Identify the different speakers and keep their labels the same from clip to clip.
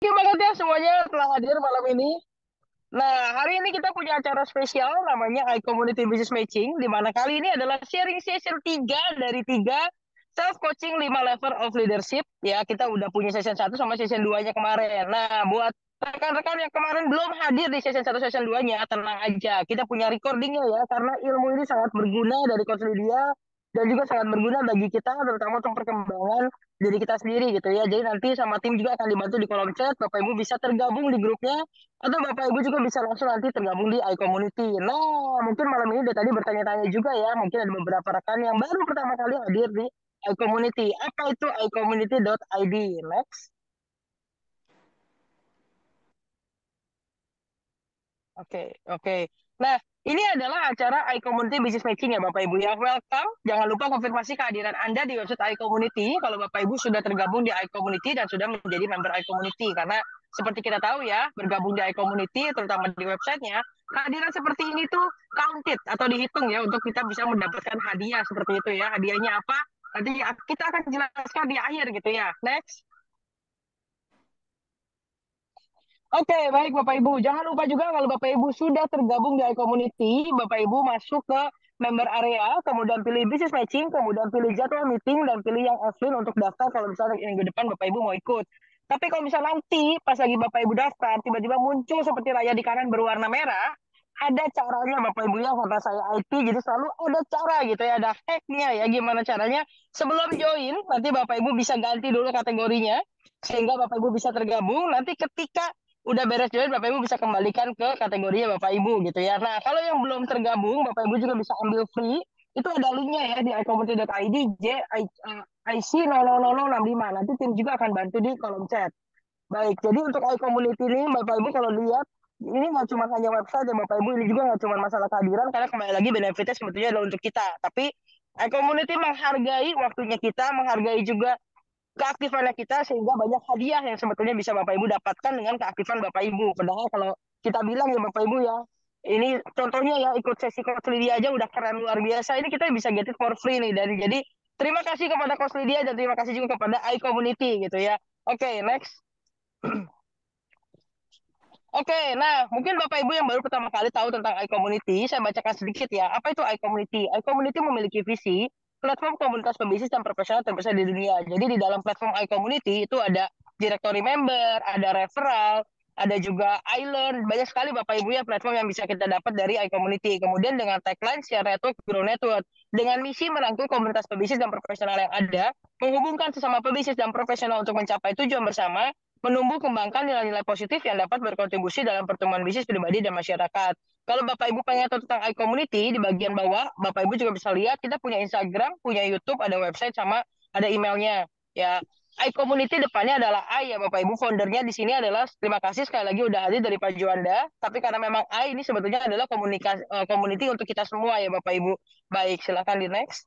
Speaker 1: you banget ya semuanya telah hadir malam ini. Nah, hari ini kita punya acara spesial namanya iCommunity Business Matching, di mana kali ini adalah sharing session 3 dari 3 self-coaching 5 level of leadership. Ya, kita udah punya session 1 sama session 2-nya kemarin. Nah, buat rekan-rekan yang kemarin belum hadir di session 1 session 2-nya, tenang aja. Kita punya recordingnya ya, karena ilmu ini sangat berguna dari Coach Lydia, dan juga sangat berguna bagi kita, terutama untuk perkembangan diri kita sendiri gitu ya. Jadi nanti sama tim juga akan dibantu di kolom chat. Bapak Ibu bisa tergabung di grupnya atau Bapak Ibu juga bisa langsung nanti tergabung di iCommunity. Nah, mungkin malam ini dari tadi bertanya-tanya juga ya. Mungkin ada beberapa rekan yang baru pertama kali hadir di iCommunity. Apa itu iCommunity.id? Next. Oke. Nah, ini adalah acara iCommunity Business Matching ya Bapak Ibu ya. Welcome. Jangan lupa konfirmasi kehadiran Anda di website iCommunity kalau Bapak Ibu sudah tergabung di iCommunity dan sudah menjadi member iCommunity. Karena seperti kita tahu ya, bergabung di iCommunity, terutama di websitenya, kehadiran seperti ini tuh counted atau dihitung ya untuk kita bisa mendapatkan hadiah seperti itu ya. Hadiahnya apa? Nanti kita akan jelaskan di akhir gitu ya. Next. Oke, baik Bapak Ibu. Jangan lupa juga kalau Bapak Ibu sudah tergabung di iCommunity, Bapak Ibu masuk ke member area, kemudian pilih business matching, kemudian pilih jadwal meeting, dan pilih yang offline untuk daftar kalau misalnya minggu depan Bapak Ibu mau ikut. Tapi kalau misalnya nanti pas lagi Bapak Ibu daftar, tiba-tiba muncul seperti layar di kanan berwarna merah, ada caranya Bapak Ibu ya, karena saya IT, jadi selalu ada cara gitu ya, ada hacknya ya, gimana caranya. Sebelum join, nanti Bapak Ibu bisa ganti dulu kategorinya, sehingga Bapak Ibu bisa tergabung. Nanti ketika udah beres join, Bapak Ibu bisa kembalikan ke kategorinya Bapak Ibu gitu ya. Nah, kalau yang belum tergabung, Bapak Ibu juga bisa ambil free. Itu ada linknya ya di iCommunity.id IC 000065. Nanti tim juga akan bantu di kolom chat. Baik, jadi untuk iCommunity ini Bapak Ibu kalau lihat, ini nggak cuma hanya website ya Bapak Ibu, ini juga nggak cuma masalah kehadiran, karena kembali lagi benefitnya sebetulnya adalah untuk kita. Tapi iCommunity menghargai waktunya kita, menghargai juga keaktifannya kita, sehingga banyak hadiah yang sebetulnya bisa Bapak Ibu dapatkan dengan keaktifan Bapak Ibu. Padahal kalau kita bilang ya Bapak Ibu ya, ini contohnya ya ikut sesi Coach Lydia aja udah keren luar biasa. Ini kita bisa get it for free nih. Dan jadi terima kasih kepada Coach Lydia dan terima kasih juga kepada iCommunity gitu ya. Oke, next. Oke, nah mungkin Bapak Ibu yang baru pertama kali tahu tentang iCommunity, saya bacakan sedikit ya. Apa itu iCommunity? iCommunity memiliki visi platform komunitas pembisnis dan profesional terbesar di dunia. Jadi di dalam platform iCommunity itu ada directory member, ada referral, ada juga iLearn. Banyak sekali Bapak Ibu ya platform yang bisa kita dapat dari iCommunity. Kemudian dengan tagline Share Network, Grow Network. Dengan misi merangkul komunitas pembisnis dan profesional yang ada, menghubungkan sesama pembisnis dan profesional untuk mencapai tujuan bersama, menumbuh kembangkan nilai-nilai positif yang dapat berkontribusi dalam pertumbuhan bisnis pribadi dan masyarakat. Kalau Bapak Ibu pengen tahu tentang iCommunity, di bagian bawah Bapak Ibu juga bisa lihat kita punya Instagram, punya YouTube, ada website sama ada emailnya. Ya, iCommunity depannya adalah I ya Bapak Ibu. Foundernya di sini adalah, terima kasih sekali lagi udah hadir dari Pak Juanda. Tapi karena memang I ini sebetulnya adalah komunikasi community untuk kita semua ya Bapak Ibu. Baik, silakan di next.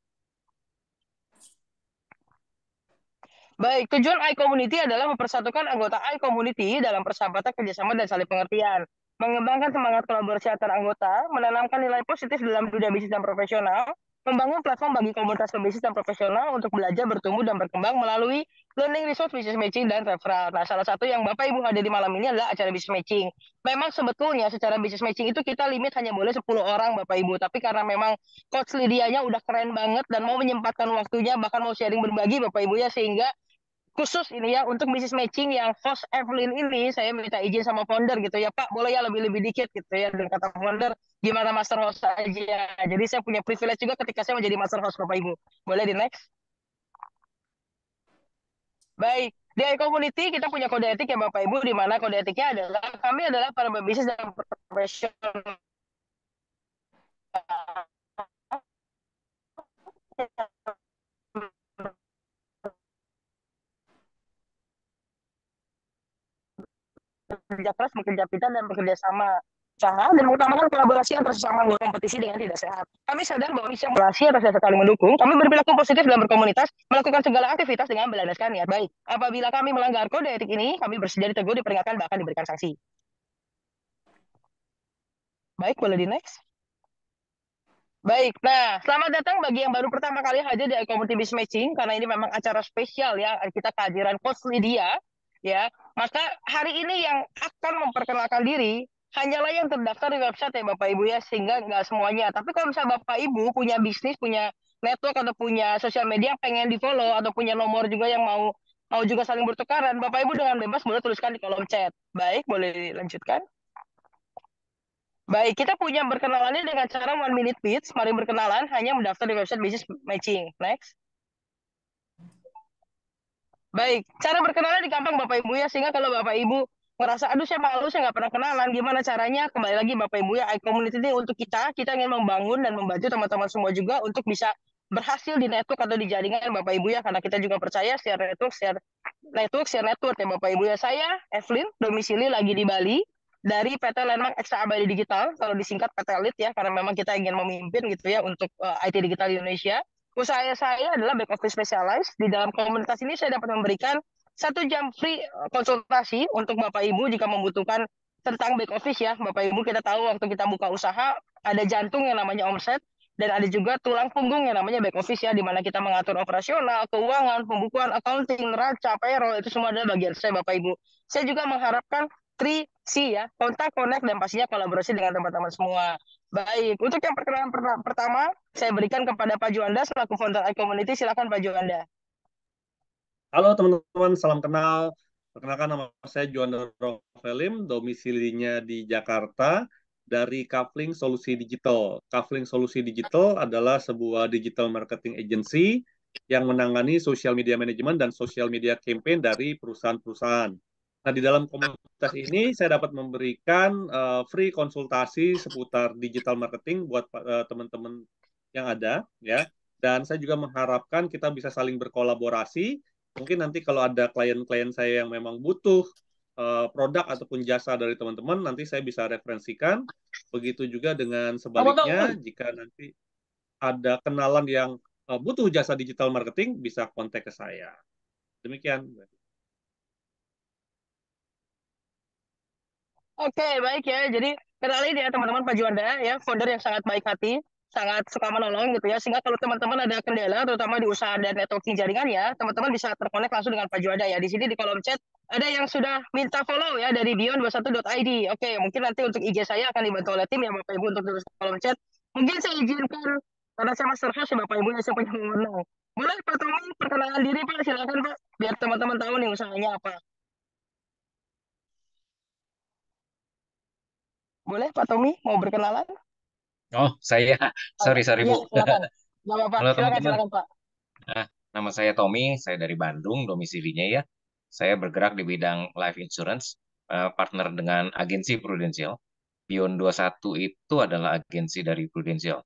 Speaker 1: Baik, tujuan iCommunity adalah mempersatukan anggota iCommunity dalam persahabatan, kerjasama, dan saling pengertian. Mengembangkan semangat kolaborasi antar anggota, menanamkan nilai positif dalam dunia bisnis dan profesional, membangun platform bagi komunitas pembisnis dan profesional untuk belajar, bertumbuh, dan berkembang melalui learning resource, business matching, dan referral. Nah, salah satu yang Bapak Ibu hadir di malam ini adalah acara business matching. Memang sebetulnya secara business matching itu kita limit hanya boleh 10 orang Bapak Ibu, tapi karena memang Coach Lydianya udah keren banget dan mau menyempatkan waktunya, bahkan mau sharing berbagi Bapak Ibu ya, sehingga khusus ini ya untuk bisnis matching yang host Evelyn ini saya minta izin sama founder gitu ya Pak, boleh ya lebih-lebih dikit gitu ya. Dan kata founder, gimana master host aja. Jadi saya punya privilege juga ketika saya menjadi master host Bapak Ibu. Boleh di next. Baik, di iCommunity kita punya kode etik ya Bapak Ibu, di mana kode etiknya adalah kami adalah para pebisnis dan profesional bekerja keras, bekerja pintar, dan bekerja sama usaha, dan mengutamakan kolaborasi antar sesama anggota, kompetisi dengan tidak sehat. Kami sadar bahwa misi kolaborasi harus saling mendukung. Kami berperilaku positif dalam berkomunitas, melakukan segala aktivitas dengan berlandaskan niat baik. Apabila kami melanggar kode etik ini, kami bersedia ditegur, diperingatkan, bahkan diberikan sanksi. Baik, boleh di next. Baik, nah selamat datang bagi yang baru pertama kali hadir di iCommunity Business Matching, karena ini memang acara spesial ya, kita kehadiran Coach Lydia ya. Maka hari ini yang akan memperkenalkan diri hanyalah yang terdaftar di website ya Bapak Ibu ya, sehingga nggak semuanya. Tapi kalau misalnya Bapak Ibu punya bisnis, punya network atau punya sosial media yang pengen di follow atau punya nomor juga yang mau mau juga saling bertukaran, Bapak Ibu dengan bebas boleh tuliskan di kolom chat. Baik, boleh dilanjutkan. Baik, kita punya berkenalannya dengan cara one minute pitch. Mari berkenalan hanya mendaftar di website business matching. Next. Baik, cara berkenalan gampang Bapak Ibu ya, sehingga kalau Bapak Ibu merasa, aduh saya malu, saya nggak pernah kenalan, gimana caranya? Kembali lagi Bapak Ibu ya, iCommunity ini untuk kita ingin membangun dan membantu teman-teman semua juga untuk bisa berhasil di network atau di jaringan Bapak Ibu ya, karena kita juga percaya share network ya Bapak Ibu ya. Saya, Evelyn, domisili lagi di Bali, dari PT Landmark Ekstra Abadi Digital, kalau disingkat PT Elite ya, karena memang kita ingin memimpin gitu ya untuk IT digital di Indonesia. Usaha saya adalah back office specialized. Di dalam komunitas ini saya dapat memberikan 1 jam free konsultasi untuk Bapak Ibu jika membutuhkan tentang back office ya. Bapak Ibu kita tahu waktu kita buka usaha ada jantung yang namanya omset dan ada juga tulang punggung yang namanya back office ya, di mana kita mengatur operasional, keuangan, pembukuan, accounting, neraca, payroll, itu semua adalah bagian saya Bapak Ibu. Saya juga mengharapkan 3C ya, kontak, connect, dan pastinya kolaborasi dengan teman-teman semua. Baik, untuk yang perkenalan pertama, saya berikan kepada Pak Juanda selaku founder iCommunity. Silakan Pak Juanda.
Speaker 2: Halo teman-teman, salam kenal. Perkenalkan nama saya Juanda Rovelim, domisilinya di Jakarta dari Kafling Solusi Digital. Kafling Solusi Digital adalah sebuah digital marketing agency yang menangani social media management dan social media campaign dari perusahaan-perusahaan. Nah, di dalam komunitas ini saya dapat memberikan free konsultasi seputar digital marketing buat teman-teman yang ada, ya. Dan saya juga mengharapkan kita bisa saling berkolaborasi. Mungkin nanti kalau ada klien-klien saya yang memang butuh produk ataupun jasa dari teman-teman, nanti saya bisa referensikan. Begitu juga dengan sebaliknya, jika nanti ada kenalan yang butuh jasa digital marketing, bisa kontak ke saya. Demikian.
Speaker 1: Oke, baik ya. Jadi kenalin ya teman-teman Pak Juanda ya, founder yang sangat baik hati, sangat suka menolong gitu ya. Sehingga kalau teman-teman ada kendala, terutama di usaha dan networking jaringan ya, teman-teman bisa terkonek langsung dengan Pak Juanda ya. Di sini di kolom chat ada yang sudah minta follow ya dari beyond21.id. Oke, mungkin nanti untuk IG saya akan dibantu oleh tim ya Bapak Ibu untuk tulis kolom chat. Mungkin saya izinkan karena saya master host ya Bapak Ibu ya, saya punya wewenang. Boleh Pak Tommy perkenalan diri Pak, silakan Pak, biar teman-teman tahu nih usahanya apa. Boleh Pak Tommy mau berkenalan?
Speaker 3: Oh, saya.
Speaker 1: Oh,
Speaker 3: Sorry,
Speaker 1: iya,
Speaker 3: Bu.
Speaker 1: silakan. Nggak apa-apa.
Speaker 3: Halo,
Speaker 1: Silakan,
Speaker 3: teman-teman.
Speaker 1: silakan, Pak.
Speaker 3: Nah, nama saya Tommy. Saya dari Bandung, domisilinya ya. Saya bergerak di bidang life insurance, partner dengan agensi Prudential. Beyond 21 itu adalah agensi dari Prudential.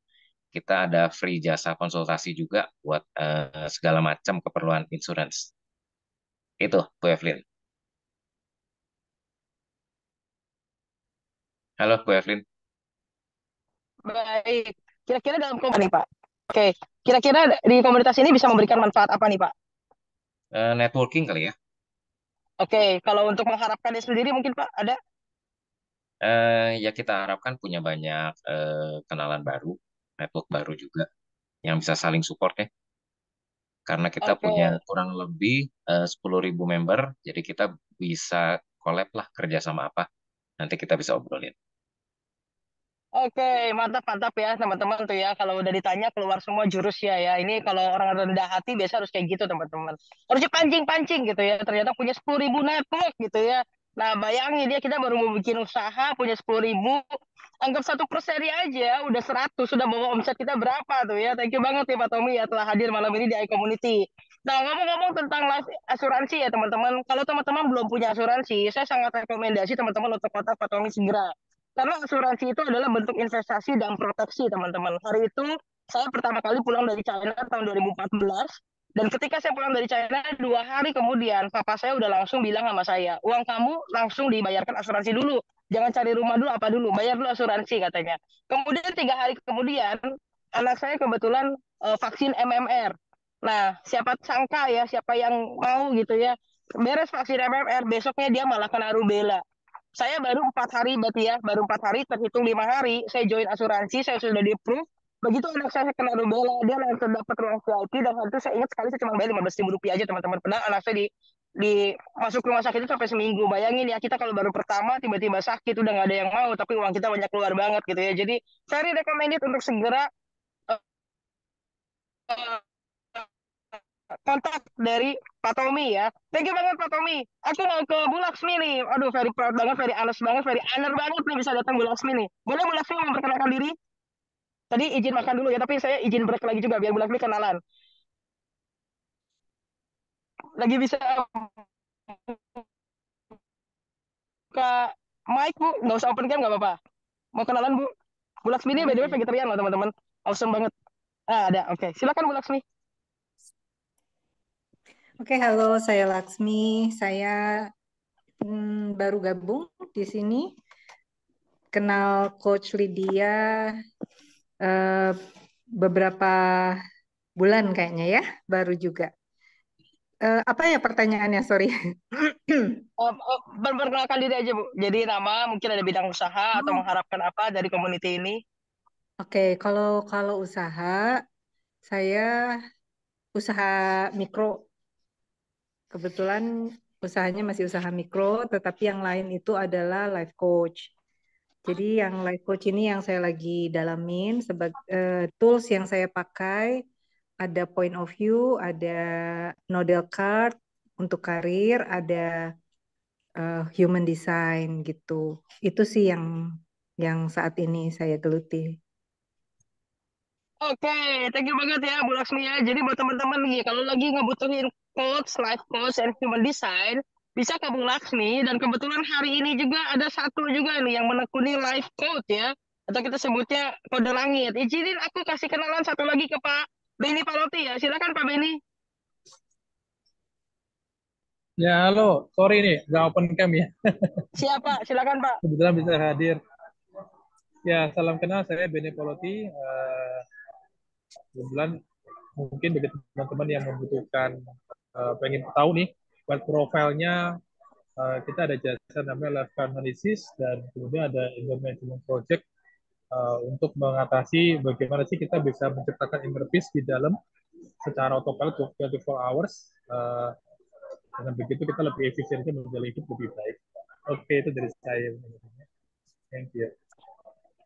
Speaker 3: Kita ada free jasa konsultasi juga buat segala macam keperluan insurance. Itu, Bu Evelyn. Halo, Bu Evelyn.
Speaker 1: Baik. Kira-kira dalam komunitas nih, Pak. Oke. Kira-kira di komunitas ini bisa memberikan manfaat apa nih, Pak?
Speaker 3: Networking kali ya.
Speaker 1: Oke. Kalau untuk mengharapkannya sendiri mungkin, Pak, ada?
Speaker 3: Ya kita harapkan punya banyak kenalan baru, network baru juga yang bisa saling support ya. Karena kita
Speaker 1: Oke.
Speaker 3: punya kurang lebih 10.000 member, jadi kita bisa collab lah kerja sama apa. Nanti kita bisa obrolin.
Speaker 1: Oke, mantap mantap ya teman-teman tuh ya. Kalau udah ditanya keluar semua jurus ya ya. Ini kalau orang rendah hati biasa harus kayak gitu teman-teman. Harus pancing-pancing gitu ya. Ternyata punya 10.000 network gitu ya. Nah bayangin dia kita baru mau bikin usaha punya 10.000. Anggap satu per seri aja udah 100. Sudah bawa omset kita berapa tuh ya. Thank you banget ya Pak Tommy ya telah hadir malam ini di iCommunity. Nah ngomong-ngomong tentang life asuransi ya teman-teman. Kalau teman-teman belum punya asuransi, saya sangat rekomendasi teman-teman untuk kontak Pak Tommy segera. Karena asuransi itu adalah bentuk investasi dan proteksi, teman-teman. Hari itu saya pertama kali pulang dari China tahun 2014. Dan ketika saya pulang dari China, 2 hari kemudian, papa saya udah langsung bilang sama saya, uang kamu langsung dibayarkan asuransi dulu. Jangan cari rumah dulu, apa dulu. Bayar dulu asuransi, katanya. Kemudian 3 hari kemudian, anak saya kebetulan vaksin MMR. Nah, siapa sangka ya, siapa yang mau gitu ya, beres vaksin MMR, besoknya dia malah kena rubella. Saya baru 4 hari berarti ya, baru 4 hari terhitung 5 hari saya join asuransi, saya sudah di approve. Begitu anak saya kena rubella, dia langsung dapat ruang VIP dan waktu itu saya ingat sekali saya cuma bayar 15.000 rupiah aja teman-teman. Padahal anak saya masuk rumah sakit itu sampai seminggu. Bayangin ya, kita kalau baru pertama tiba-tiba sakit udah nggak ada yang mau, tapi uang kita banyak keluar banget gitu ya. Jadi very recommended untuk segera eh, kontak dari Pak Tommy ya. Thank you banget Pak Tommy. Aku mau ke Bu Laksmi nih. Aduh, very proud banget, very honest banget, very honor banget nih bisa datang Bu Laksmi nih. Boleh Bu Laksmi memperkenalkan diri? Tadi izin makan dulu ya, tapi saya izin break lagi juga biar Bu Laksmi kenalan. Lagi bisa buka mic Bu? Nggak usah open cam nggak apa-apa. Mau kenalan Bu? Bu Laksmi ini by the way vegetarian loh teman-teman. Awesome banget. Ah, ada. Oke, silakan Bu Laksmi.
Speaker 4: Oke, halo, saya Laksmi. Saya baru gabung di sini. Kenal Coach Lydia beberapa bulan kayaknya ya, baru juga. Apa ya pertanyaannya? Sorry.
Speaker 1: Perkenalkan diri aja Bu. Jadi nama, mungkin ada bidang usaha atau mengharapkan apa dari community ini?
Speaker 4: Oke, kalau usaha, saya usaha mikro. Kebetulan usahanya masih usaha mikro, tetapi yang lain itu adalah life coach. Jadi yang life coach ini yang saya lagi dalamin sebagai tools yang saya pakai, ada point of view, ada Nodel card untuk karir, ada human design gitu. Itu sih yang saat ini saya geluti.
Speaker 1: Oke, thank you banget ya Bu Laksmi ya. Jadi buat teman-teman nih, kalau lagi ngebutuhin coach, life coach, and human design, bisa ke Bu Laksmi. Dan kebetulan hari ini juga ada satu juga nih yang menekuni life coach ya. Atau kita sebutnya kode langit. Izinin aku kasih kenalan satu lagi ke Pak Beni Paloti ya. Silakan Pak Beni.
Speaker 5: Ya, halo. Sorry nih, nggak open cam ya.
Speaker 1: Siapa? Silakan Pak.
Speaker 5: Kebetulan bisa hadir. Ya, salam kenal. Saya Beni Poloti. Kebetulan mungkin bagi teman-teman yang membutuhkan, pengen tahu nih, web profile-nya, kita ada jasa namanya Life Analysis, dan kemudian ada Inner Management Project untuk mengatasi bagaimana sih kita bisa menciptakan inner peace di dalam secara autopilot 24 hours. Dengan begitu kita lebih efisien, menjalani hidup lebih baik. Oke, itu dari saya. Thank you.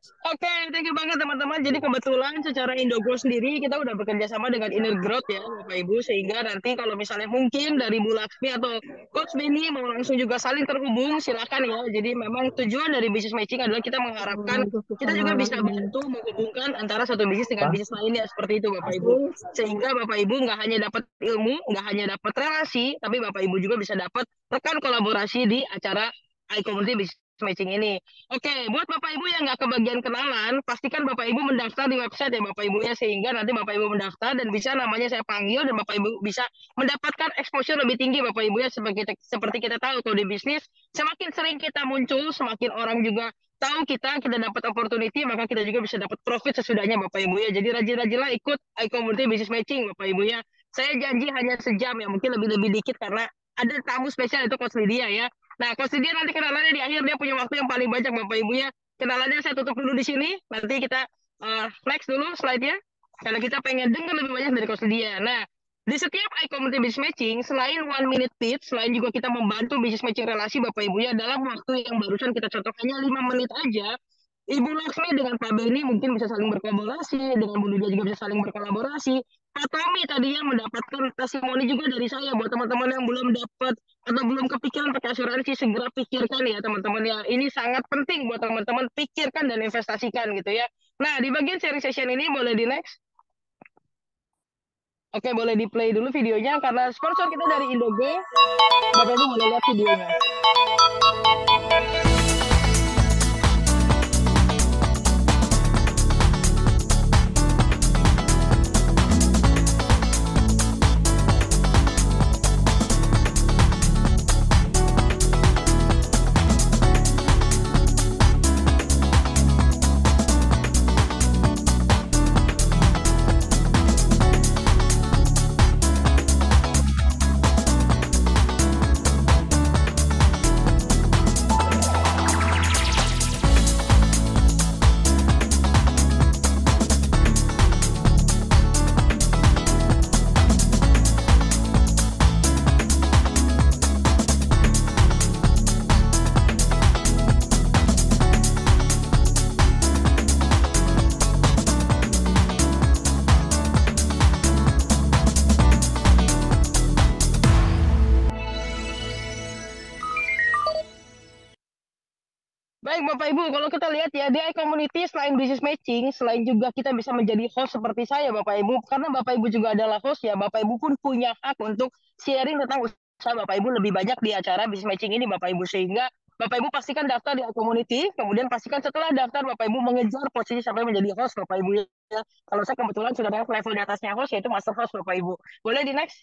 Speaker 1: Oke, thank you banget teman-teman. Jadi kebetulan secara Indogo sendiri kita udah bekerja sama dengan Inner Growth ya Bapak Ibu, sehingga nanti kalau misalnya mungkin dari Bu Laksmi atau Coach Beni mau langsung juga saling terhubung, silakan ya. Jadi memang tujuan dari business matching adalah kita mengharapkan kita juga bisa bantu menghubungkan antara satu bisnis dengan bisnis lainnya seperti itu Bapak Ibu. Sehingga Bapak Ibu nggak hanya dapat ilmu, nggak hanya dapat relasi, tapi Bapak Ibu juga bisa dapat rekan kolaborasi di acara iCommunity Business Matching ini. Oke, buat Bapak Ibu yang nggak kebagian kenalan, pastikan Bapak Ibu mendaftar di website ya Bapak Ibu ya, sehingga nanti Bapak Ibu mendaftar dan bisa namanya saya panggil dan Bapak Ibu bisa mendapatkan exposure lebih tinggi Bapak Ibu ya, seperti kita tahu kalau di bisnis, semakin sering kita muncul, semakin orang juga tahu kita dapat opportunity, maka kita juga bisa dapat profit sesudahnya Bapak Ibu ya. Jadi rajin-rajinlah ikut iCommunity Business Matching Bapak Ibu ya. Saya janji hanya sejam ya, mungkin lebih dikit karena ada tamu spesial itu Coach Lydia ya. Nah, Coach Lydia nanti kenalannya di akhir, dia punya waktu yang paling banyak Bapak Ibu ya. Kenalannya saya tutup dulu di sini, nanti kita next dulu slide-nya. Karena kita pengen dengar lebih banyak dari Coach Lydia. Nah, di setiap iCommunity Business Matching, selain 1 minute pitch, selain juga kita membantu business matching relasi Bapak Ibu ya, dalam waktu yang barusan kita contoh hanya 5 menit aja, Ibu Laksmi dengan Pak Beni mungkin bisa saling berkolaborasi, dengan Bu Lydia juga bisa saling berkolaborasi. Pak Tommy tadi yang mendapatkan testimoni juga dari saya buat teman-teman yang belum dapat atau belum kepikiran pakai asuransi, segera pikirkan ya teman-teman ya. Ini sangat penting buat teman-teman, pikirkan dan investasikan gitu ya. Nah, di bagian sharing session ini boleh di next. Oke, boleh di play dulu videonya karena sponsor kita dari Indogo. Bapak Ibu boleh lihat videonya. Baik Bapak Ibu, kalau kita lihat ya di community selain business matching, selain juga kita bisa menjadi host seperti saya Bapak Ibu, karena Bapak Ibu juga adalah host ya, Bapak Ibu pun punya hak untuk sharing tentang usaha Bapak Ibu lebih banyak di acara business matching ini Bapak Ibu, sehingga Bapak Ibu pastikan daftar di community, kemudian pastikan setelah daftar Bapak Ibu mengejar posisi sampai menjadi host Bapak Ibu ya. Kalau saya kebetulan sudah naik level di atasnya host, yaitu master host Bapak Ibu. Boleh di next?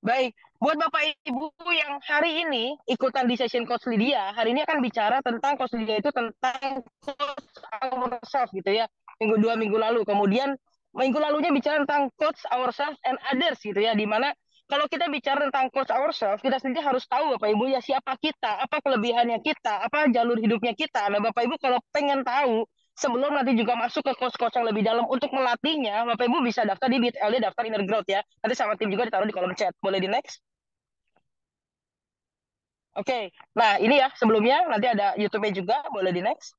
Speaker 1: Baik, buat Bapak Ibu yang hari ini ikutan di session Coach Lydia, hari ini akan bicara tentang Coach Lydia itu tentang Coach Ourselves gitu ya, minggu lalu. Kemudian minggu lalunya bicara tentang Coach Ourselves and Others gitu ya, dimana kalau kita bicara tentang Coach Ourselves, kita sendiri harus tahu Bapak Ibu ya siapa kita, apa kelebihannya kita, apa jalur hidupnya kita. Nah Bapak Ibu kalau pengen tahu, sebelum nanti juga masuk ke coach-coach yang lebih dalam untuk melatihnya, Bapak Ibu bisa daftar di bit.ly daftar inner growth ya. Nanti sama tim juga ditaruh di kolom chat. Boleh di next? Oke, nah ini ya sebelumnya nanti ada YouTube-nya juga, boleh di next.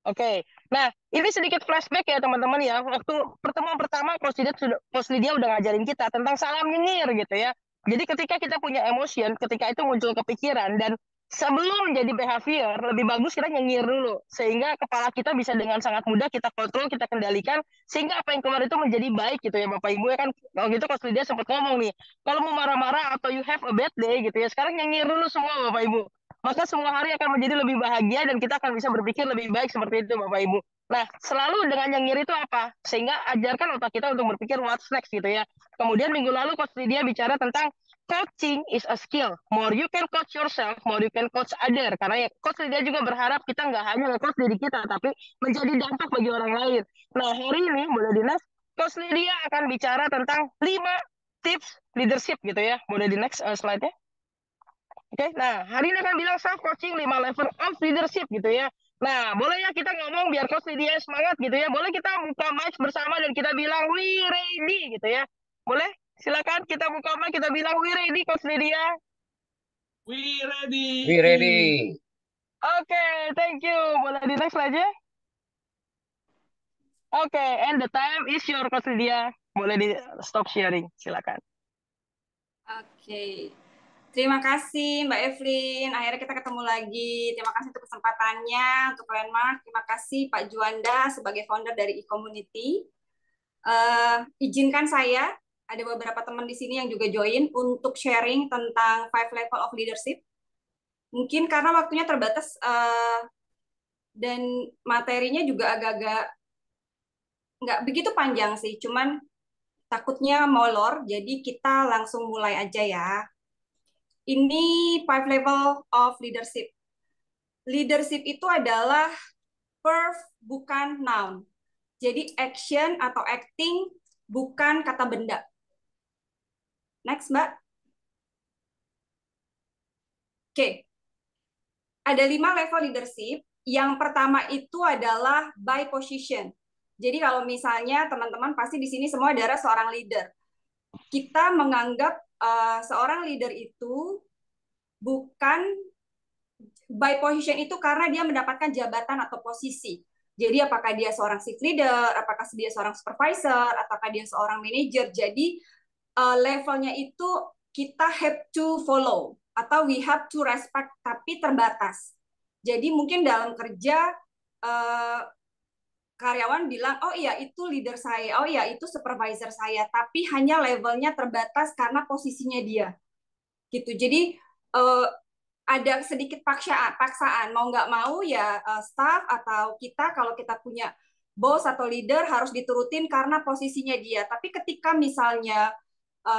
Speaker 1: Oke, nah ini sedikit flashback ya teman-teman ya. Waktu pertemuan pertama Coach Lydia udah ngajarin kita tentang salam nyengir gitu ya. Jadi ketika kita punya emotion, ketika itu muncul kepikiran dan sebelum menjadi behavior, lebih bagus kita nyengir dulu. Sehingga kepala kita bisa dengan sangat mudah kita kontrol, kita kendalikan. Sehingga apa yang keluar itu menjadi baik gitu ya Bapak Ibu ya kan. Kalau gitu Coach Lydia sempat ngomong nih, kalau mau marah-marah atau you have a bad day gitu ya, sekarang nyengir dulu semua Bapak Ibu, maka semua hari akan menjadi lebih bahagia dan kita akan bisa berpikir lebih baik seperti itu Bapak Ibu. Nah, selalu dengan nyengir itu apa? Sehingga ajarkan otak kita untuk berpikir what's next gitu ya. Kemudian minggu lalu Coach Lydia bicara tentang coaching is a skill. More you can coach yourself, more you can coach other. Karena ya, Coach Lydia juga berharap kita nggak hanya nge-coach diri kita, tapi menjadi dampak bagi orang lain. Nah, hari ini, boleh di next, Coach Lydia akan bicara tentang 5 tips leadership gitu ya. Boleh di next slide-nya. Oke, nah hari ini akan bilang self coaching 5 level of leadership gitu ya. Nah, boleh ya kita ngomong biar Coach Lydia semangat gitu ya. Boleh kita buka mic bersama dan kita bilang we ready gitu ya. Boleh? Silakan kita buka mic kita bilang we ready Coach Lydia.
Speaker 2: We ready.
Speaker 3: We ready.
Speaker 1: Oke, thank you. Boleh di next aja. Oke, and the time is your Coach Lydia. Boleh di stop sharing, silakan.
Speaker 6: Oke. Terima kasih Mbak Evelyn. Akhirnya kita ketemu lagi. Terima kasih untuk kesempatannya, untuk Landmark. Terima kasih Pak Juanda sebagai founder dari e-community. Izinkan saya, ada beberapa teman di sini yang juga join untuk sharing tentang 5 level of leadership. Mungkin karena waktunya terbatas dan materinya juga agak-agak nggak begitu panjang sih, cuman takutnya molor, jadi kita langsung mulai aja ya. Ini 5 level of leadership. Leadership itu adalah verb bukan noun. Jadi action atau acting bukan kata benda. Next, Mbak. Oke. Ada 5 level leadership. Yang pertama itu adalah by position. Jadi kalau misalnya teman-teman pasti di sini semua adalah seorang leader. Kita menganggap seorang leader itu bukan by position itu karena dia mendapatkan jabatan atau posisi. Jadi apakah dia seorang shift leader, apakah dia seorang supervisor, ataukah dia seorang manager. Jadi levelnya itu kita have to follow atau we have to respect, tapi terbatas. Jadi mungkin dalam kerja karyawan bilang, oh iya itu leader saya, oh iya itu supervisor saya, tapi hanya levelnya terbatas karena posisinya dia. Gitu. Jadi ada sedikit paksaan, mau nggak mau ya staff atau kita kalau kita punya bos atau leader harus diturutin karena posisinya dia. Tapi ketika misalnya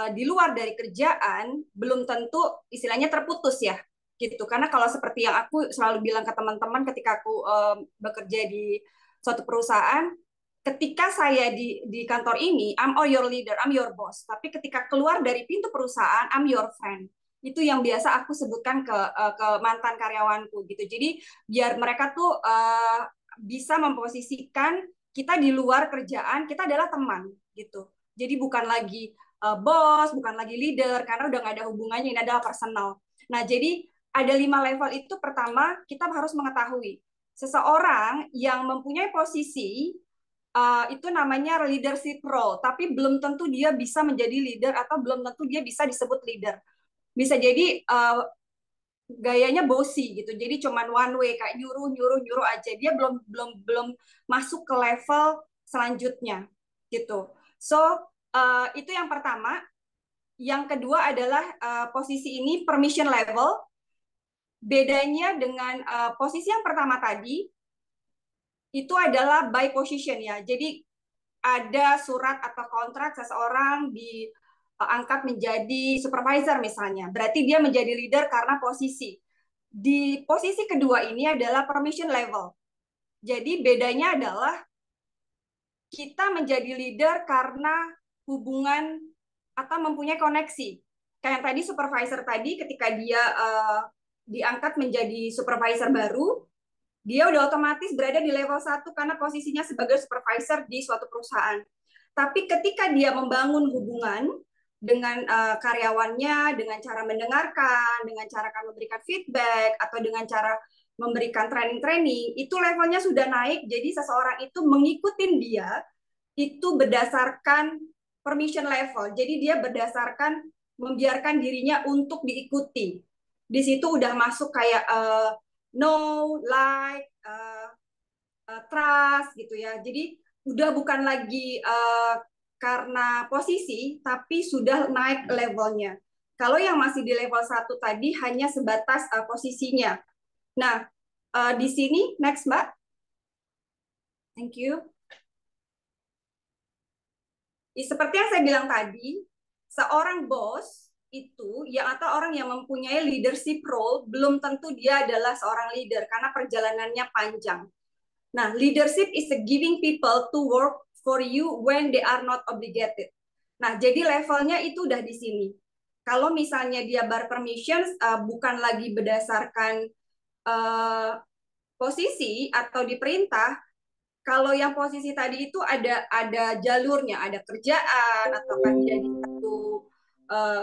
Speaker 6: di luar dari kerjaan, belum tentu istilahnya terputus ya, gitu. Karena kalau seperti yang aku selalu bilang ke teman-teman ketika aku bekerja di suatu perusahaan, ketika saya di kantor ini, I'm all your leader, I'm your boss. Tapi ketika keluar dari pintu perusahaan, I'm your friend. Itu yang biasa aku sebutkan ke mantan karyawanku gitu. Jadi biar mereka tuh bisa memposisikan kita di luar kerjaan, kita adalah teman gitu. Jadi bukan lagi bos, bukan lagi leader, karena udah nggak ada hubungannya, ini adalah personal. Nah, jadi ada 5 level itu. Pertama, kita harus mengetahui seseorang yang mempunyai posisi itu namanya leadership role, tapi belum tentu dia bisa menjadi leader atau belum tentu dia bisa disebut leader. bisa jadi gayanya bossy gitu. Jadi cuman one way, kayak nyuruh nyuruh nyuruh aja. Dia belum masuk ke level selanjutnya gitu. So itu yang pertama. Yang kedua adalah posisi ini permission level. Bedanya dengan posisi yang pertama tadi itu adalah by position ya. Jadi ada surat atau kontrak seseorang diangkat menjadi supervisor misalnya. Berarti dia menjadi leader karena posisi. Di posisi kedua ini adalah permission level. Jadi bedanya adalah kita menjadi leader karena hubungan atau mempunyai koneksi. Kayak tadi supervisor tadi ketika dia diangkat menjadi supervisor baru, dia udah otomatis berada di level 1 karena posisinya sebagai supervisor di suatu perusahaan. Tapi ketika dia membangun hubungan dengan karyawannya, dengan cara mendengarkan, dengan cara memberikan feedback, atau dengan cara memberikan training-training, itu levelnya sudah naik, jadi seseorang itu mengikuti dia, itu berdasarkan permission level. Jadi dia berdasarkan membiarkan dirinya untuk diikuti. Di situ udah masuk kayak know, like, trust gitu ya. Jadi udah bukan lagi karena posisi, tapi sudah naik levelnya. Kalau yang masih di level 1 tadi hanya sebatas posisinya. Nah, di sini, next Mbak. Thank you. Seperti yang saya bilang tadi, seorang bos itu ya atau orang yang mempunyai leadership role belum tentu dia adalah seorang leader karena perjalanannya panjang. Nah, leadership is a giving people to work for you when they are not obligated. Nah, jadi levelnya itu udah di sini. Kalau misalnya dia bar permissions bukan lagi berdasarkan posisi atau diperintah, kalau yang posisi tadi itu ada jalurnya, ada kerjaan atau kan dia di satu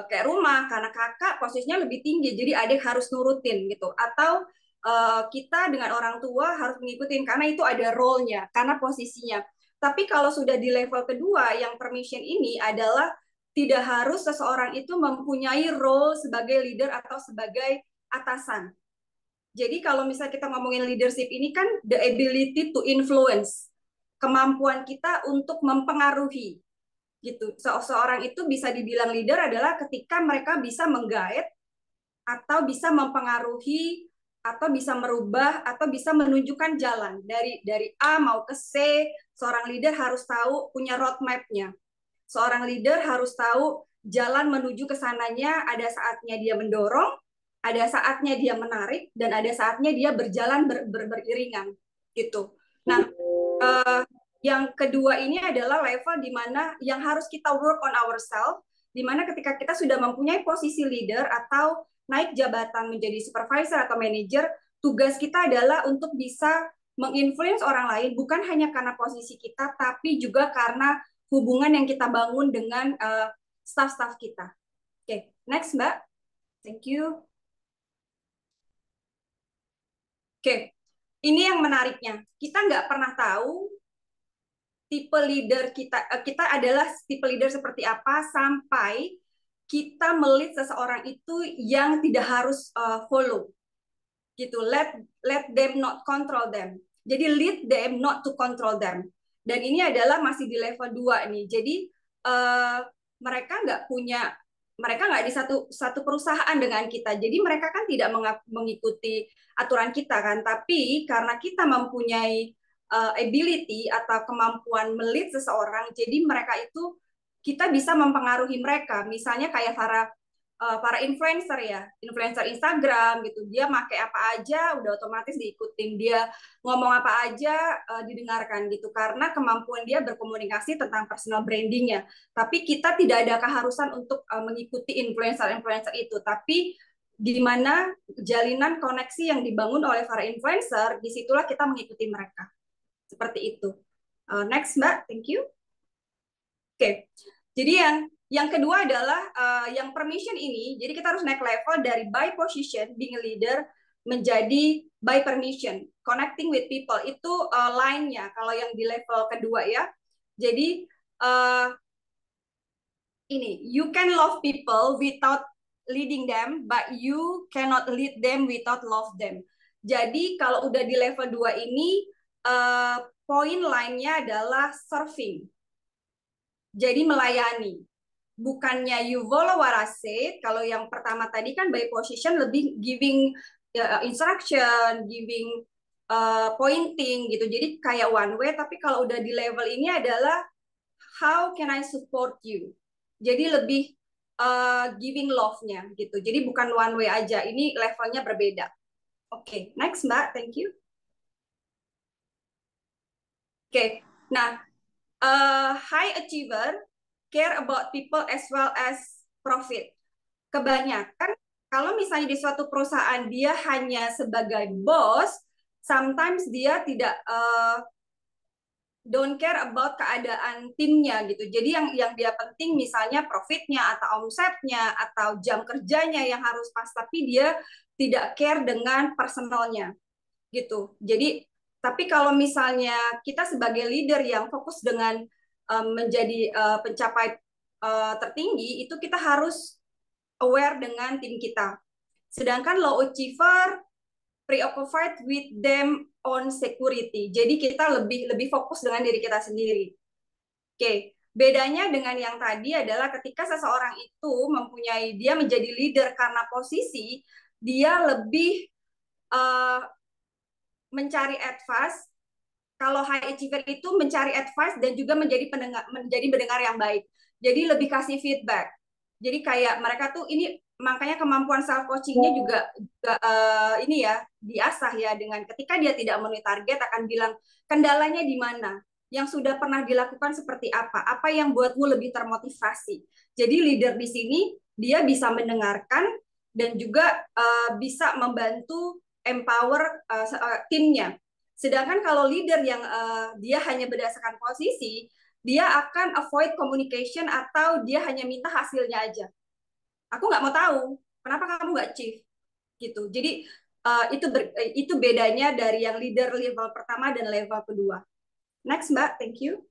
Speaker 6: kayak rumah karena kakak posisinya lebih tinggi, jadi adik harus nurutin gitu. Atau kita dengan orang tua harus mengikuti karena itu ada role-nya, karena posisinya. Tapi kalau sudah di level kedua, yang permission ini adalah tidak harus seseorang itu mempunyai role sebagai leader atau sebagai atasan. Jadi kalau misalnya kita ngomongin leadership ini kan the ability to influence, kemampuan kita untuk mempengaruhi gitu. Seorang itu bisa dibilang leader adalah ketika mereka bisa menggait atau bisa mempengaruhi atau bisa merubah atau bisa menunjukkan jalan dari A mau ke C. Seorang leader harus tahu punya roadmap-nya. Seorang leader harus tahu jalan menuju ke sananya, ada saatnya dia mendorong, ada saatnya dia menarik, dan ada saatnya dia berjalan beriringan gitu. Nah, yang kedua ini adalah level di mana yang harus kita work on ourselves, di mana ketika kita sudah mempunyai posisi leader atau naik jabatan menjadi supervisor atau manager, tugas kita adalah untuk bisa menginfluence orang lain, bukan hanya karena posisi kita, tapi juga karena hubungan yang kita bangun dengan staff-staff kita. Oke, next Mbak. Thank you. Oke, ini yang menariknya. Kita nggak pernah tahu tipe leader kita adalah tipe leader seperti apa sampai kita melihat seseorang itu yang tidak harus follow. Gitu, let them not control them. Jadi lead them not to control them. Dan ini adalah masih di level 2 nih. Jadi mereka nggak di satu perusahaan dengan kita. Jadi mereka kan tidak mengikuti aturan kita kan, tapi karena kita mempunyai ability atau kemampuan melead seseorang, jadi mereka itu kita bisa mempengaruhi mereka. Misalnya kayak para influencer ya, influencer Instagram gitu, dia pakai apa aja udah otomatis diikutin, dia ngomong apa aja didengarkan gitu, karena kemampuan dia berkomunikasi tentang personal brandingnya. Tapi kita tidak ada keharusan untuk mengikuti influencer-influencer itu, tapi di mana jalinan koneksi yang dibangun oleh para influencer, disitulah kita mengikuti mereka. Seperti itu. Next Mbak, thank you. Oke, jadi yang kedua adalah yang permission ini, jadi kita harus naik level dari by position, being a leader, menjadi by permission, connecting with people. Itu line-nya kalau yang di level kedua ya. Jadi ini, you can love people without leading them, but you cannot lead them without love them. Jadi kalau udah di level 2 ini, poin lainnya adalah serving. Jadi melayani. Bukannya you follow what I said, kalau yang pertama tadi kan by position lebih giving instruction, giving pointing gitu. Jadi kayak one way, tapi kalau udah di level ini adalah how can I support you? Jadi lebih giving love-nya gitu. Jadi bukan one way aja, ini levelnya berbeda. Oke, next Mbak, thank you. Oke, nah high achiever care about people as well as profit. Kebanyakan kalau misalnya di suatu perusahaan dia hanya sebagai bos, sometimes dia tidak don't care about keadaan timnya gitu. Jadi yang dia penting misalnya profitnya atau omsetnya atau jam kerjanya yang harus pas, tapi dia tidak care dengan personalnya gitu. Jadi tapi kalau misalnya kita sebagai leader yang fokus dengan menjadi pencapai tertinggi, itu kita harus aware dengan tim kita. Sedangkan low achiever preoccupied with them on security. Jadi kita lebih fokus dengan diri kita sendiri. Oke, bedanya dengan yang tadi adalah ketika seseorang itu dia menjadi leader karena posisi, dia lebih mencari advice. Kalau high achiever itu mencari advice dan juga menjadi pendengar yang baik. Jadi lebih kasih feedback. Jadi kayak mereka tuh ini makanya kemampuan self coachingnya juga ini ya diasah ya, dengan ketika dia tidak memenuhi target akan bilang kendalanya di mana, yang sudah pernah dilakukan seperti apa yang buatmu lebih termotivasi. Jadi leader di sini dia bisa mendengarkan dan juga bisa membantu empower timnya. Sedangkan kalau leader yang dia hanya berdasarkan posisi, dia akan avoid communication atau dia hanya minta hasilnya aja. Aku nggak mau tahu, kenapa kamu nggak achieve? Gitu. Jadi itu bedanya dari yang leader level pertama dan level kedua. Next Mbak, thank you.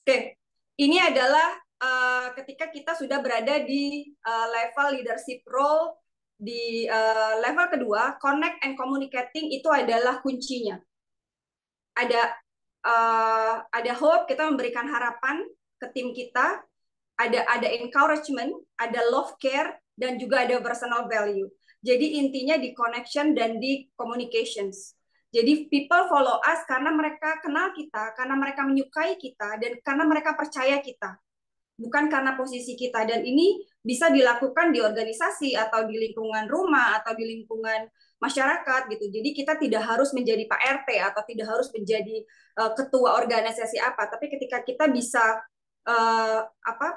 Speaker 6: Oke, ini adalah ketika kita sudah berada di level leadership role di level kedua, connect and communicating itu adalah kuncinya. Ada hope, kita memberikan harapan ke tim kita, ada encouragement, ada love care, dan juga ada personal value. Jadi intinya di connection dan di communications. Jadi people follow us karena mereka kenal kita, karena mereka menyukai kita, dan karena mereka percaya kita. Bukan karena posisi kita. Dan ini bisa dilakukan di organisasi atau di lingkungan rumah atau di lingkungan masyarakat gitu. Jadi kita tidak harus menjadi Pak RT atau tidak harus menjadi ketua organisasi apa, tapi ketika kita bisa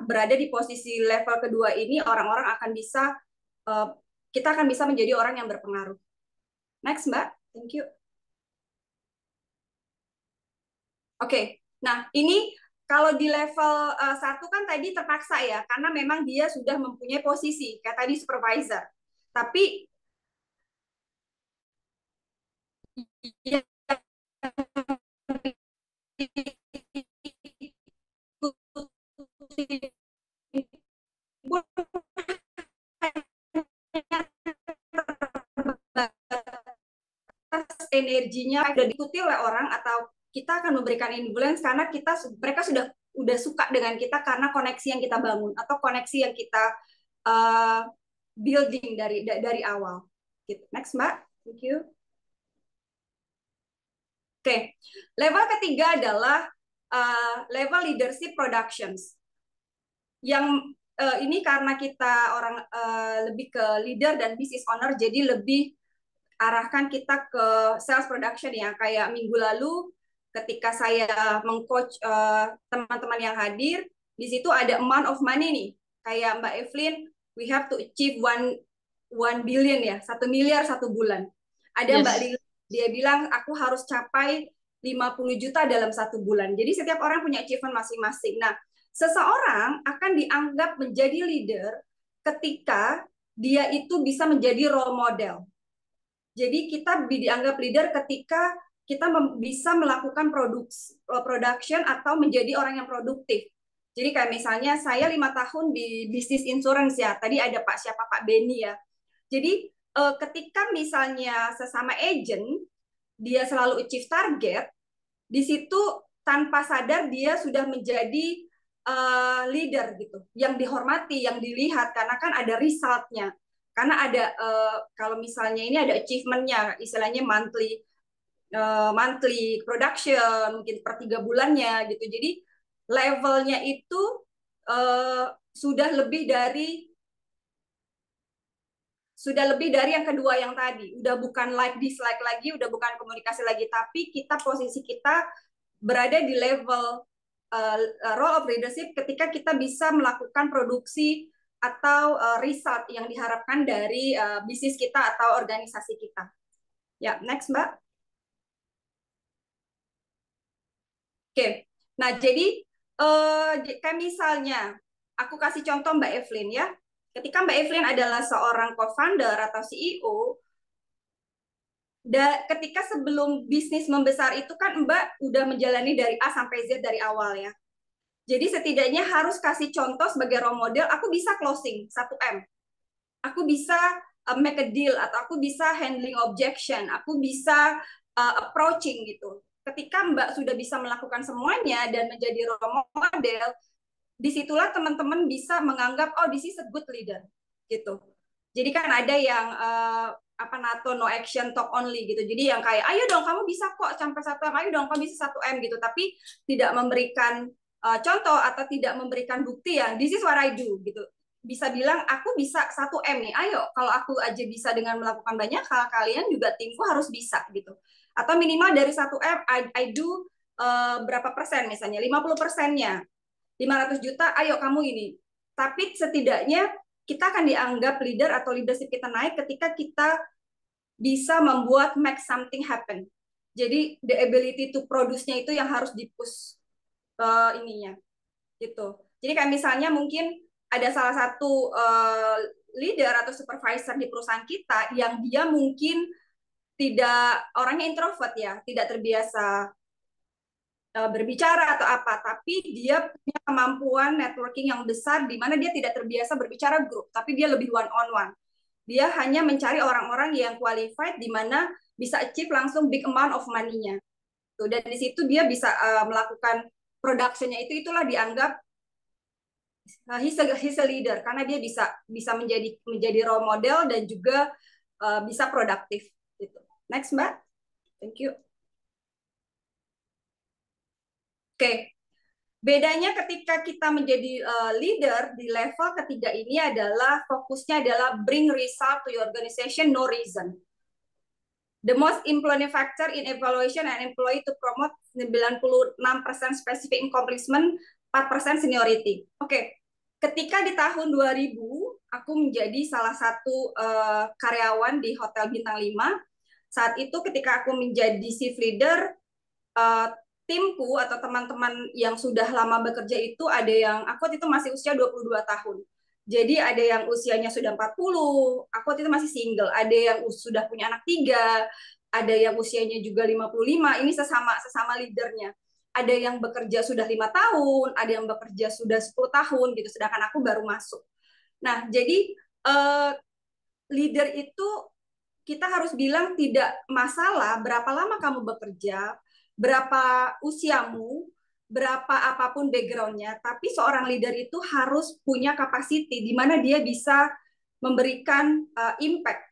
Speaker 6: berada di posisi level kedua ini, orang-orang akan bisa kita akan bisa menjadi orang yang berpengaruh. Next Mbak, thank you. Oke, nah ini kalau di level 1 kan tadi terpaksa ya, karena memang dia sudah mempunyai posisi, kayak tadi supervisor. Tapi ya, energinya sudah diikuti oleh orang, atau kita akan memberikan influence karena mereka sudah suka dengan kita karena koneksi yang kita bangun atau koneksi yang kita building dari awal. Next Mbak, thank you. Oke, level ketiga adalah level leadership productions. Yang ini karena kita orang lebih ke leader dan business owner, jadi lebih arahkan kita ke sales production ya. Kayak minggu lalu ketika saya mengcoach teman-teman yang hadir, di situ ada amount of money nih. Kayak Mbak Evelyn, we have to achieve 1 billion ya, 1 miliar 1 bulan. Ada yes. Mbak Lili, dia bilang aku harus capai 50 juta dalam 1 bulan. Jadi setiap orang punya achievement masing-masing. Nah, seseorang akan dianggap menjadi leader ketika dia itu bisa menjadi role model. Jadi kita dianggap leader ketika kita bisa melakukan production atau menjadi orang yang produktif. Jadi kayak misalnya saya 5 tahun di bisnis insurance ya. Tadi ada Pak Beni ya. Jadi ketika misalnya sesama agent dia selalu achieve target, di situ tanpa sadar dia sudah menjadi leader gitu, yang dihormati, yang dilihat karena kan ada resultnya. Karena ada kalau misalnya ini ada achievement-nya, istilahnya monthly production, mungkin per 3 bulannya gitu. Jadi levelnya itu sudah lebih dari yang kedua yang tadi. Udah bukan like dislike lagi, udah bukan komunikasi lagi, tapi posisi kita berada di level role of leadership ketika kita bisa melakukan produksi atau result yang diharapkan dari bisnis kita atau organisasi kita. Ya, next Mbak. Oke. Nah, jadi kayak misalnya aku kasih contoh Mbak Evelyn ya. Ketika Mbak Evelyn adalah seorang co-founder atau CEO, ketika sebelum bisnis membesar itu kan Mbak udah menjalani dari A sampai Z dari awal ya. Jadi setidaknya harus kasih contoh sebagai role model, aku bisa closing 1M. Aku bisa make a deal, atau aku bisa handling objection, aku bisa approaching gitu. Ketika Mbak sudah bisa melakukan semuanya dan menjadi role model, disitulah teman-teman bisa menganggap oh this is a good leader gitu. Jadi kan ada yang NATO no action talk only gitu. Jadi yang kayak ayo dong kamu bisa kok sampai 1M, ayo dong kamu bisa 1M gitu, tapi tidak memberikan contoh atau tidak memberikan bukti ya this is what I do gitu. Bisa bilang aku bisa 1M nih, ayo kalau aku aja bisa dengan melakukan banyak hal, kalian juga timku harus bisa gitu. Atau minimal dari 1M I do berapa persen, misalnya 50%-nya 500 juta, ayo kamu ini. Tapi setidaknya kita akan dianggap leader atau leadership kita naik ketika kita bisa membuat make something happen. Jadi the ability to produce-nya itu yang harus di-push ininya gitu. Jadi kayak misalnya mungkin ada salah satu leader atau supervisor di perusahaan kita yang dia mungkin tidak, orangnya introvert ya, tidak terbiasa berbicara atau apa, tapi dia punya kemampuan networking yang besar di mana dia tidak terbiasa berbicara grup, tapi dia lebih one on one. Dia hanya mencari orang-orang yang qualified di mana bisa achieve langsung big amount of money-nya. Dan di situ dia bisa melakukan production-nya, itulah dianggap he's a leader karena dia bisa menjadi role model dan juga bisa produktif gitu. Next Mbak. Thank you. Oke, bedanya ketika kita menjadi leader di level ketiga ini adalah fokusnya adalah bring result to your organization, no reason. The most important factor in evaluation and employee to promote 96% specific accomplishment, 4% seniority. Oke, ketika di tahun 2000 aku menjadi salah satu karyawan di Hotel Bintang 5. Saat itu ketika aku menjadi chief leader, timku atau teman-teman yang sudah lama bekerja itu ada yang aku itu masih usia 22 tahun. Jadi ada yang usianya sudah 40, aku itu masih single, ada yang sudah punya anak 3, ada yang usianya juga 55, ini sesama leadernya. Ada yang bekerja sudah 5 tahun, ada yang bekerja sudah 10 tahun gitu, sedangkan aku baru masuk. Nah, jadi leader itu kita harus bilang tidak masalah berapa lama kamu bekerja, berapa usiamu, berapa apapun background-nya, tapi seorang leader itu harus punya capacity di mana dia bisa memberikan impact,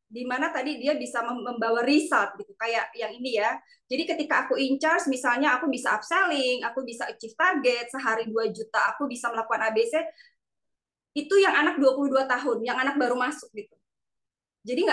Speaker 6: di mana tadi dia bisa membawa result gitu, kayak yang ini ya. Jadi ketika aku in charge, misalnya aku bisa upselling, aku bisa achieve target, sehari 2 juta, aku bisa melakukan ABC, itu yang anak 22 tahun, yang anak baru masuk gitu. Jadi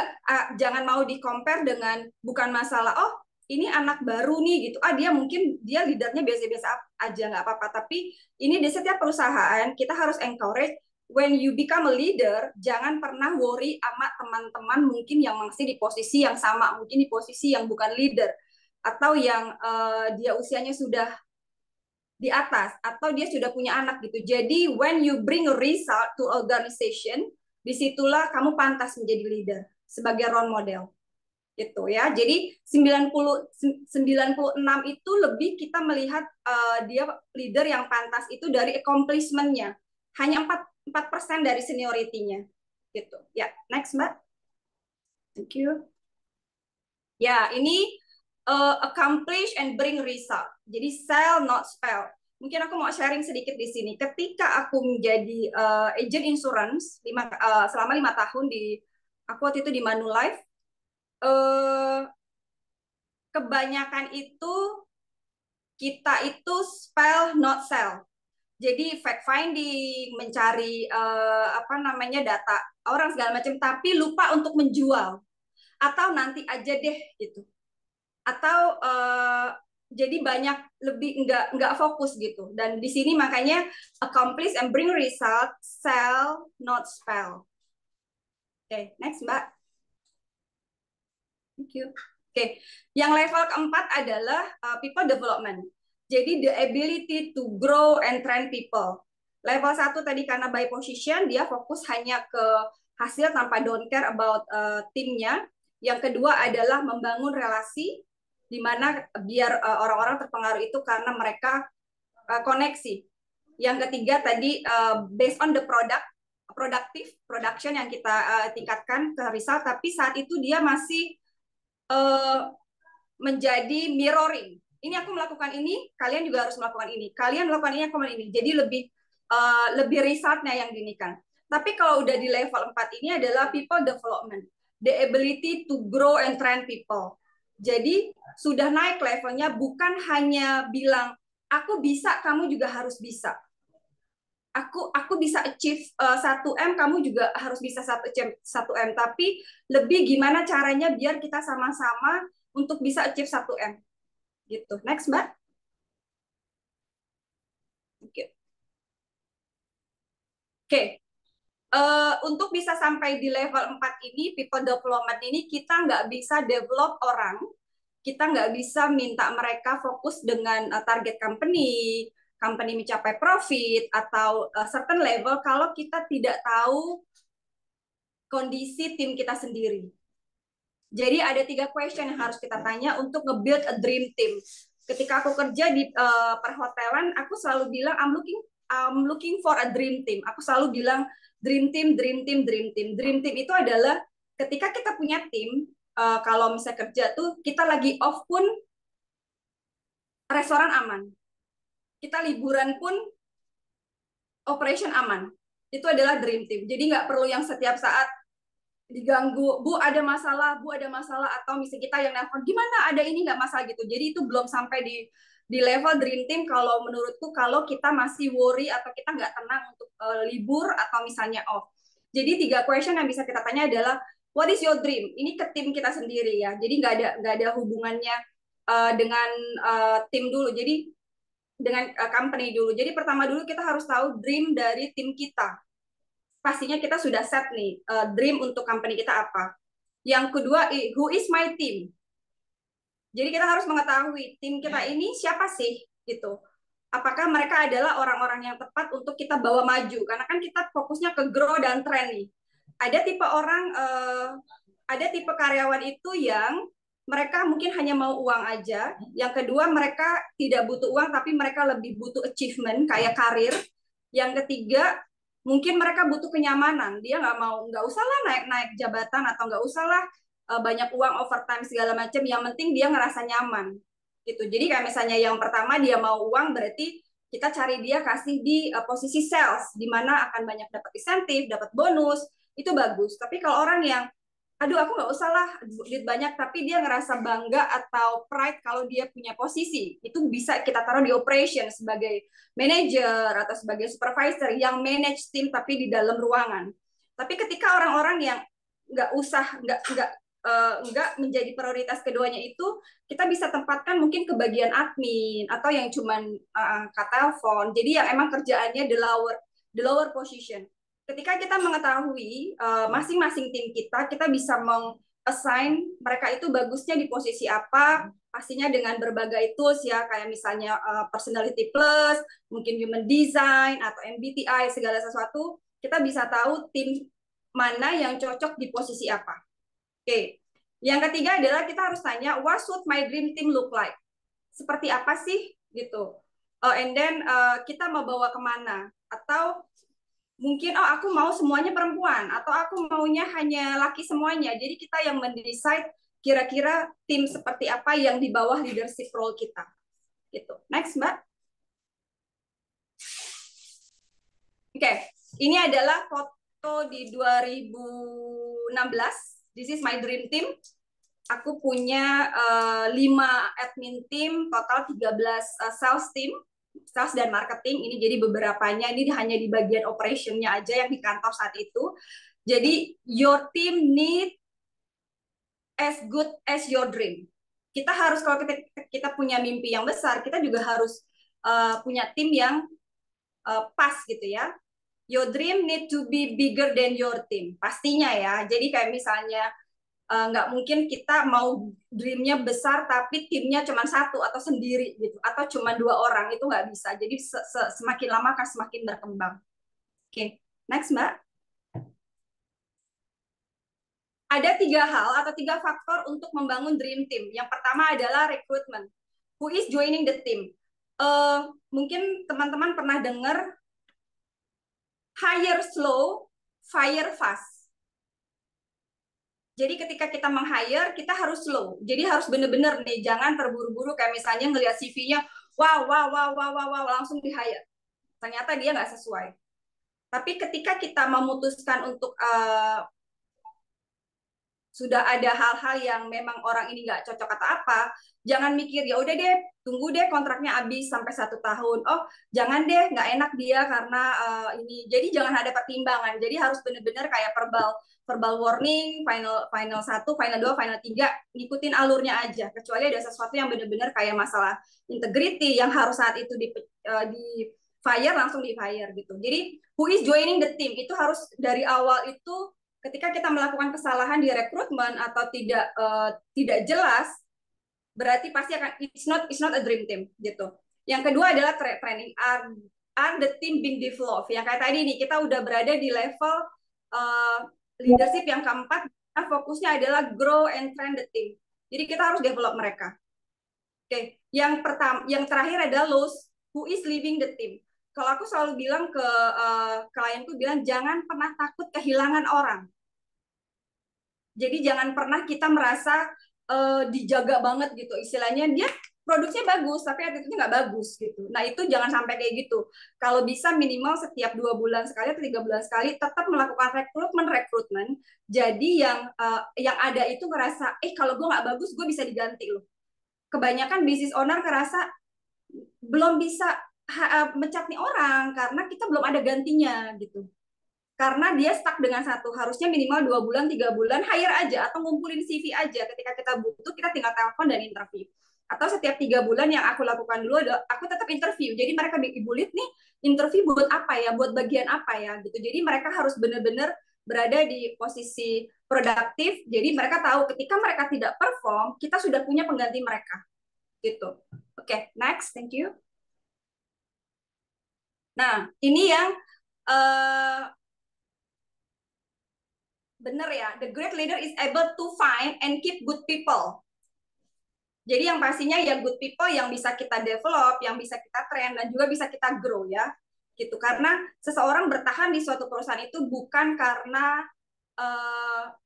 Speaker 6: jangan mau di-compare dengan, bukan masalah, oh ini anak baru nih gitu, dia mungkin dia leadernya biasa-biasa aja, nggak apa-apa. Tapi ini di setiap perusahaan kita harus encourage, when you become a leader, jangan pernah worry sama teman-teman mungkin yang masih di posisi yang sama, mungkin di posisi yang bukan leader, atau yang dia usianya sudah di atas, atau dia sudah punya anak gitu. Jadi when you bring a result to organization, disitulah kamu pantas menjadi leader sebagai role model. gitu ya. Jadi 96 itu lebih kita melihat dia leader yang pantas itu dari accomplishment-nya. Hanya 4% dari seniority-nya gitu. Ya, next Mbak. Thank you. Ya, ini accomplish and bring result. Jadi sell not spell. Mungkin aku mau sharing sedikit di sini. Ketika aku menjadi agent insurance selama 5 tahun aku waktu itu di Manulife, kebanyakan itu kita itu spell not sell. Jadi fact finding, mencari data orang segala macam, tapi lupa untuk menjual atau nanti aja deh gitu. Atau jadi banyak lebih nggak fokus gitu. Dan di sini makanya accomplish and bring result, sell not spell. Oke, next Mbak. Thank you. Oke, yang level keempat adalah people development. Jadi the ability to grow and train people. Level 1 tadi karena by position, dia fokus hanya ke hasil tanpa don't care about timnya. Yang kedua adalah membangun relasi, di mana biar orang-orang terpengaruh itu karena mereka koneksi. Yang ketiga tadi based on the production yang kita tingkatkan ke result, tapi saat itu dia masih menjadi mirroring. Ini aku melakukan ini, kalian juga harus melakukan ini. Kalian melakukan ini, aku melakukan ini. Jadi lebih resultnya yang diinikan. Tapi kalau udah di level 4 ini adalah people development, the ability to grow and train people. Jadi sudah naik levelnya, bukan hanya bilang aku bisa, kamu juga harus bisa. Aku bisa achieve 1M, kamu juga harus bisa 1M. Tapi lebih gimana caranya biar kita sama-sama untuk bisa achieve 1M. Gitu. Next, Mbak. Oke. Oke. Untuk bisa sampai di level 4 ini, people development ini, kita nggak bisa develop orang, kita nggak bisa minta mereka fokus dengan target company mencapai profit, atau certain level kalau kita tidak tahu kondisi tim kita sendiri. Jadi ada 3 question yang harus kita tanya untuk nge-build a dream team. Ketika aku kerja di perhotelan, aku selalu bilang I'm looking for a dream team. Aku selalu bilang dream team, dream team, dream team. Dream team itu adalah ketika kita punya tim, kalau misalnya kerja tuh kita lagi off pun restoran aman. Kita liburan pun operation aman. Itu adalah dream team. Jadi nggak perlu yang setiap saat diganggu, Bu ada masalah, atau misalnya kita yang nelfon, gimana ada ini nggak masalah gitu. Jadi itu belum sampai di level dream team kalau menurutku, kalau kita masih worry atau kita nggak tenang untuk libur atau misalnya off. Jadi 3 question yang bisa kita tanya adalah what is your dream? Ini ke tim kita sendiri ya. Jadi nggak ada hubungannya dengan tim dulu. Jadi dengan company dulu. Jadi pertama dulu kita harus tahu dream dari tim kita. Pastinya kita sudah set nih dream untuk company kita apa. Yang kedua, who is my team? Jadi kita harus mengetahui tim kita ini siapa sih gitu. Apakah mereka adalah orang-orang yang tepat untuk kita bawa maju? Karena kan kita fokusnya ke grow dan trend nih. Ada tipe karyawan itu yang mereka mungkin hanya mau uang aja. Yang kedua, mereka tidak butuh uang tapi mereka lebih butuh achievement kayak karir. Yang ketiga, mungkin mereka butuh kenyamanan. Dia nggak usah lah naik jabatan atau nggak usah lah banyak uang overtime segala macam. Yang penting dia ngerasa nyaman gitu. Jadi kayak misalnya yang pertama dia mau uang, berarti kita cari dia kasih di posisi sales, di mana akan banyak dapat insentif, dapat bonus, itu bagus. Tapi kalau orang yang aduh aku nggak usah lah duit banyak, tapi dia ngerasa bangga atau pride kalau dia punya posisi, itu bisa kita taruh di operation sebagai manager atau sebagai supervisor yang manage tim tapi di dalam ruangan. Tapi ketika orang-orang yang nggak menjadi prioritas keduanya itu, kita bisa tempatkan mungkin ke bagian admin atau yang cuman telepon. Jadi yang emang kerjaannya the lower position. Ketika kita mengetahui masing-masing tim kita bisa meng-assign mereka itu bagusnya di posisi apa, pastinya dengan berbagai tools ya, kayak misalnya personality plus, mungkin human design, atau MBTI, segala sesuatu, kita bisa tahu tim mana yang cocok di posisi apa. Oke. Yang ketiga adalah kita harus tanya, what should my dream team look like? Seperti apa sih gitu. And then kita mau bawa kemana? Atau mungkin aku mau semuanya perempuan, atau aku maunya hanya laki semuanya. Jadi kita yang mendesain kira-kira tim seperti apa yang di bawah leadership role kita. Gitu. Next, Mbak. Oke, ini adalah foto di 2016. This is my dream team. Aku punya 5 admin team, total 13 sales team, sales dan marketing. Ini jadi beberapanya, ini hanya di bagian operationnya aja yang di kantor saat itu. Jadi your team need as good as your dream. Kita harus, kalau kita punya mimpi yang besar, kita juga harus punya tim yang pas gitu ya. Your dream need to be bigger than your team, pastinya ya. Jadi kayak misalnya nggak mungkin kita mau dreamnya besar tapi timnya cuma 1 atau sendiri gitu, atau cuma 2 orang, itu nggak bisa. Jadi semakin lama akan semakin berkembang. Oke, next Mbak. Ada 3 hal atau 3 faktor untuk membangun dream team. Yang pertama adalah recruitment. Who is joining the team? Mungkin teman-teman pernah dengar hire slow, fire fast. Jadi ketika kita meng-hire, kita harus slow. Jadi harus benar-benar nih, jangan terburu-buru kayak misalnya ngelihat CV-nya, wow, langsung di-hire. Ternyata dia nggak sesuai. Tapi ketika kita memutuskan untuk sudah ada hal-hal yang memang orang ini nggak cocok atau apa, jangan mikir, ya udah deh, tunggu deh kontraknya habis sampai 1 tahun. Oh, jangan deh, nggak enak dia karena ini. Jadi jangan ada pertimbangan. Jadi harus benar-benar kayak verbal warning, final 1, final 2, final 3, ngikutin alurnya aja. Kecuali ada sesuatu yang benar-benar kayak masalah integrity yang harus saat itu di fire, langsung di fire gitu. Jadi who is joining the team itu harus dari awal itu. Ketika kita melakukan kesalahan di rekrutmen atau tidak jelas, berarti pasti akan it's not a dream team gitu. Yang kedua adalah training. Are the team being developed? Yang kayak tadi nih, kita udah berada di level leadership yang keempat, fokusnya adalah grow and train the team. Jadi kita harus develop mereka. Oke, yang terakhir adalah who is leaving the team. Kalau aku selalu bilang ke klienku, bilang jangan pernah takut kehilangan orang. Jadi jangan pernah kita merasa dijaga banget gitu. Istilahnya dia produksinya bagus, tapi attitude-nya nggak bagus gitu. Nah itu jangan sampai kayak gitu. Kalau bisa minimal setiap 2 bulan sekali atau 3 bulan sekali tetap melakukan rekrutmen. Jadi yang ada itu ngerasa, kalau gue nggak bagus, gue bisa diganti loh. Kebanyakan business owner ngerasa belum bisa mencat nih orang karena kita belum ada gantinya gitu. Karena dia stuck dengan satu, harusnya minimal 2 bulan, 3 bulan, hire aja atau ngumpulin CV aja. Ketika kita butuh, kita tinggal telepon dan interview. Atau setiap 3 bulan yang aku lakukan dulu, aku tetap interview. Jadi mereka Ibu Lead nih, interview buat apa ya, buat bagian apa ya gitu. Jadi mereka harus benar-benar berada di posisi produktif. Jadi mereka tahu ketika mereka tidak perform, kita sudah punya pengganti mereka gitu. Oke, next, thank you. Nah, ini yang benar ya, the great leader is able to find and keep good people. Jadi yang pastinya ya good people yang bisa kita develop, yang bisa kita train, dan juga bisa kita grow ya. Gitu. Karena seseorang bertahan di suatu perusahaan itu bukan karena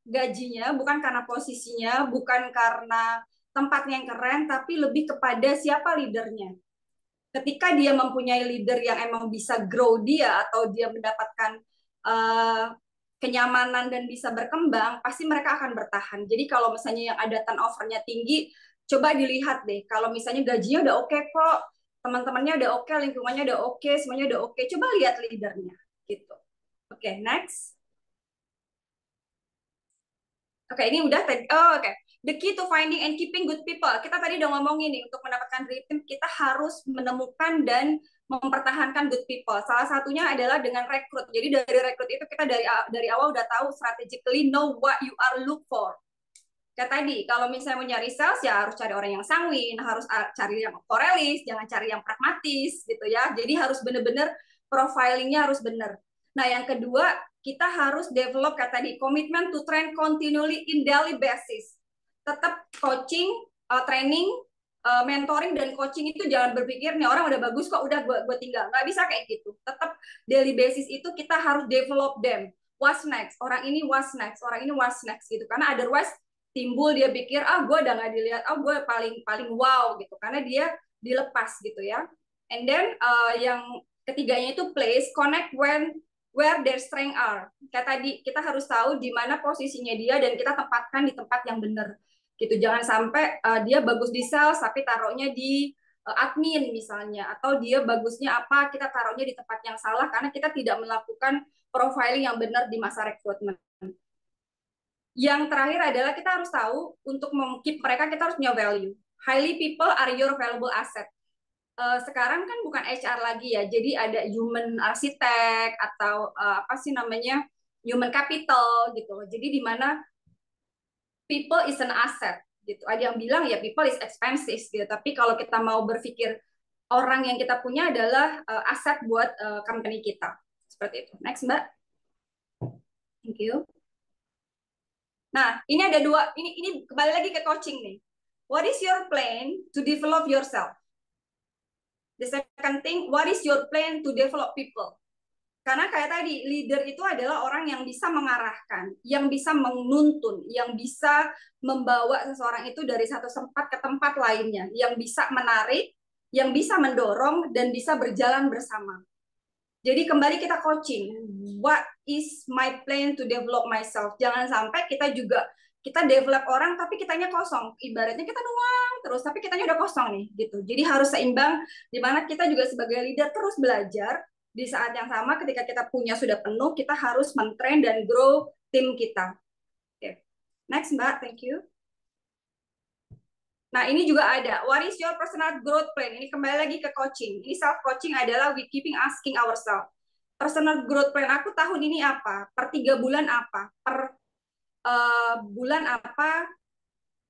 Speaker 6: gajinya, bukan karena posisinya, bukan karena tempatnya yang keren, tapi lebih kepada siapa leadernya. Ketika dia mempunyai leader yang emang bisa grow dia, atau dia mendapatkan kenyamanan dan bisa berkembang, pasti mereka akan bertahan. Jadi kalau misalnya yang ada turnover-nya tinggi, coba dilihat deh. Kalau misalnya gajinya udah oke kok, teman-temannya udah oke, lingkungannya udah oke, semuanya udah oke, coba lihat leadernya gitu. Oke, next. Oke, ini udah tadi. Oh, oke. The key to finding and keeping good people. Kita tadi udah ngomongin nih, untuk mendapatkan dream team, kita harus menemukan dan mempertahankan good people. Salah satunya adalah dengan rekrut. Jadi dari rekrut itu kita dari awal udah tahu strategically know what you are look for. Kayak tadi, kalau misalnya mau nyari sales, ya harus cari orang yang sanguin, harus cari yang oralis, jangan cari yang pragmatis gitu ya. Jadi harus benar-benar profilingnya harus benar. Nah, yang kedua, kita harus develop kayak tadi, commitment to train continually in daily basis. tetap coaching, training, mentoring dan coaching itu jangan berpikir nih orang udah bagus kok udah gue tinggal. Nggak bisa kayak gitu. Tetap daily basis itu kita harus develop them. What's next? Orang ini what's next? Orang ini what's next gitu. Karena otherwise timbul dia pikir gue udah nggak dilihat, gue paling wow gitu. Karena dia dilepas gitu ya. And then yang ketiganya itu place, connect where their strength are. Kayak tadi kita harus tahu di mana posisinya dia dan kita tempatkan di tempat yang benar. Gitu, jangan sampai dia bagus di sales tapi taruhnya di admin misalnya, atau dia bagusnya apa kita taruhnya di tempat yang salah karena kita tidak melakukan profiling yang benar di masa rekrutmen. Yang terakhir adalah kita harus tahu untuk mengkeep mereka kita harus punya value. Highly people are your valuable asset. Sekarang kan bukan HR lagi ya, jadi ada human architect atau apa sih namanya human capital gitu. Jadi di mana people is an asset gitu. Ada yang bilang ya people is expensive gitu. Tapi kalau kita mau berpikir orang yang kita punya adalah aset buat company kita. Seperti itu. Next, Mbak. Thank you. Nah, ini ada dua, ini kembali lagi ke coaching nih. What is your plan to develop yourself? The second thing, what is your plan to develop people? Karena kayak tadi, leader itu adalah orang yang bisa mengarahkan, yang bisa menuntun, yang bisa membawa seseorang itu dari satu tempat ke tempat lainnya, yang bisa menarik, yang bisa mendorong, dan bisa berjalan bersama. Jadi kembali kita coaching, what is my plan to develop myself? Jangan sampai kita develop orang tapi kitanya kosong. Ibaratnya kita nuang terus tapi kitanya udah kosong nih gitu. Jadi harus seimbang di mana kita juga sebagai leader terus belajar. Di saat yang sama ketika kita punya sudah penuh, kita harus mentrain dan grow tim kita. Oke. Next, Mbak. Thank you. Nah, ini juga ada. What is your personal growth plan? Ini kembali lagi ke coaching. Ini self-coaching adalah we keeping asking ourselves. Personal growth plan aku tahun ini apa? Per 3 bulan apa? Per bulan apa?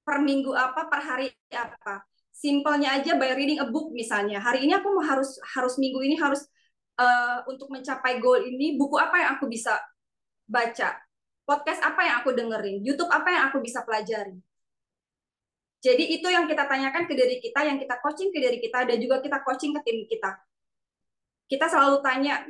Speaker 6: Per minggu apa? Per hari apa? Simpelnya aja by reading a book misalnya. Hari ini aku harus minggu ini harus untuk mencapai goal ini, buku apa yang aku bisa baca? Podcast apa yang aku dengerin? YouTube apa yang aku bisa pelajari? Jadi itu yang kita tanyakan ke diri kita, yang kita coaching ke diri kita, dan juga kita coaching ke tim kita. Kita selalu tanya,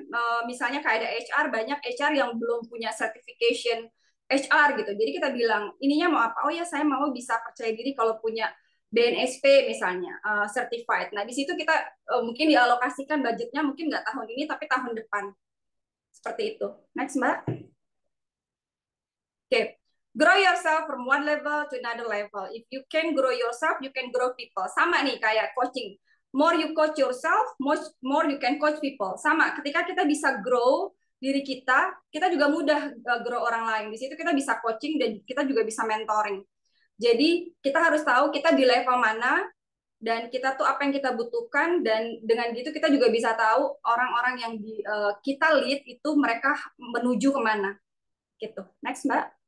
Speaker 6: misalnya kayak ada HR, banyak HR yang belum punya certification HR gitu. Jadi kita bilang, ininya mau apa? Oh ya, saya mau bisa percaya diri kalau punya BNSP misalnya, certified. Nah, di situ kita mungkin dialokasikan budgetnya, mungkin nggak tahun ini, tapi tahun depan. Seperti itu. Next, Mbak. Oke. Grow yourself from one level to another level. If you can grow yourself, you can grow people. Sama nih kayak coaching. More you coach yourself, more you can coach people. Sama, ketika kita bisa grow diri kita juga mudah grow orang lain. Di situ kita bisa coaching dan kita juga bisa mentoring. Jadi kita harus tahu kita di level mana dan kita tuh apa yang kita butuhkan, dan dengan gitu kita juga bisa tahu orang-orang yang kita lead itu mereka menuju kemana. Gitu. Next, Mbak.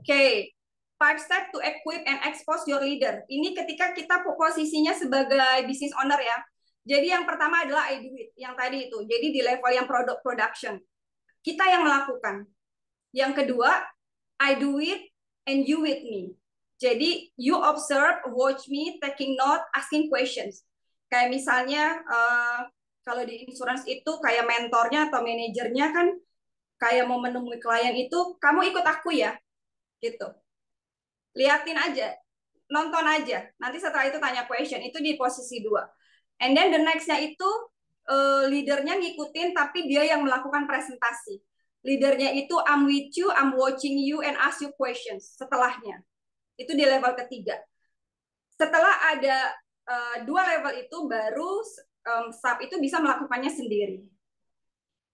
Speaker 6: Oke, 5 step to equip and expose your leader. Ini ketika kita posisinya sebagai business owner ya. Jadi yang pertama adalah I do it, yang tadi itu. Jadi di level yang production. Kita yang melakukan. Yang kedua, I do it and you with me. Jadi you observe, watch me, taking note, asking questions. Kayak misalnya kalau di insurance itu kayak mentornya atau manajernya kan kayak mau menemui klien itu, kamu ikut aku ya. Gitu. Liatin aja, nonton aja. Nanti setelah itu tanya question, itu di posisi 2. And then the next-nya itu leadernya ngikutin tapi dia yang melakukan presentasi. Leadernya itu I'm with you, I'm watching you and ask you questions setelahnya. Itu di level ketiga. Setelah ada 2 level itu baru staff itu bisa melakukannya sendiri.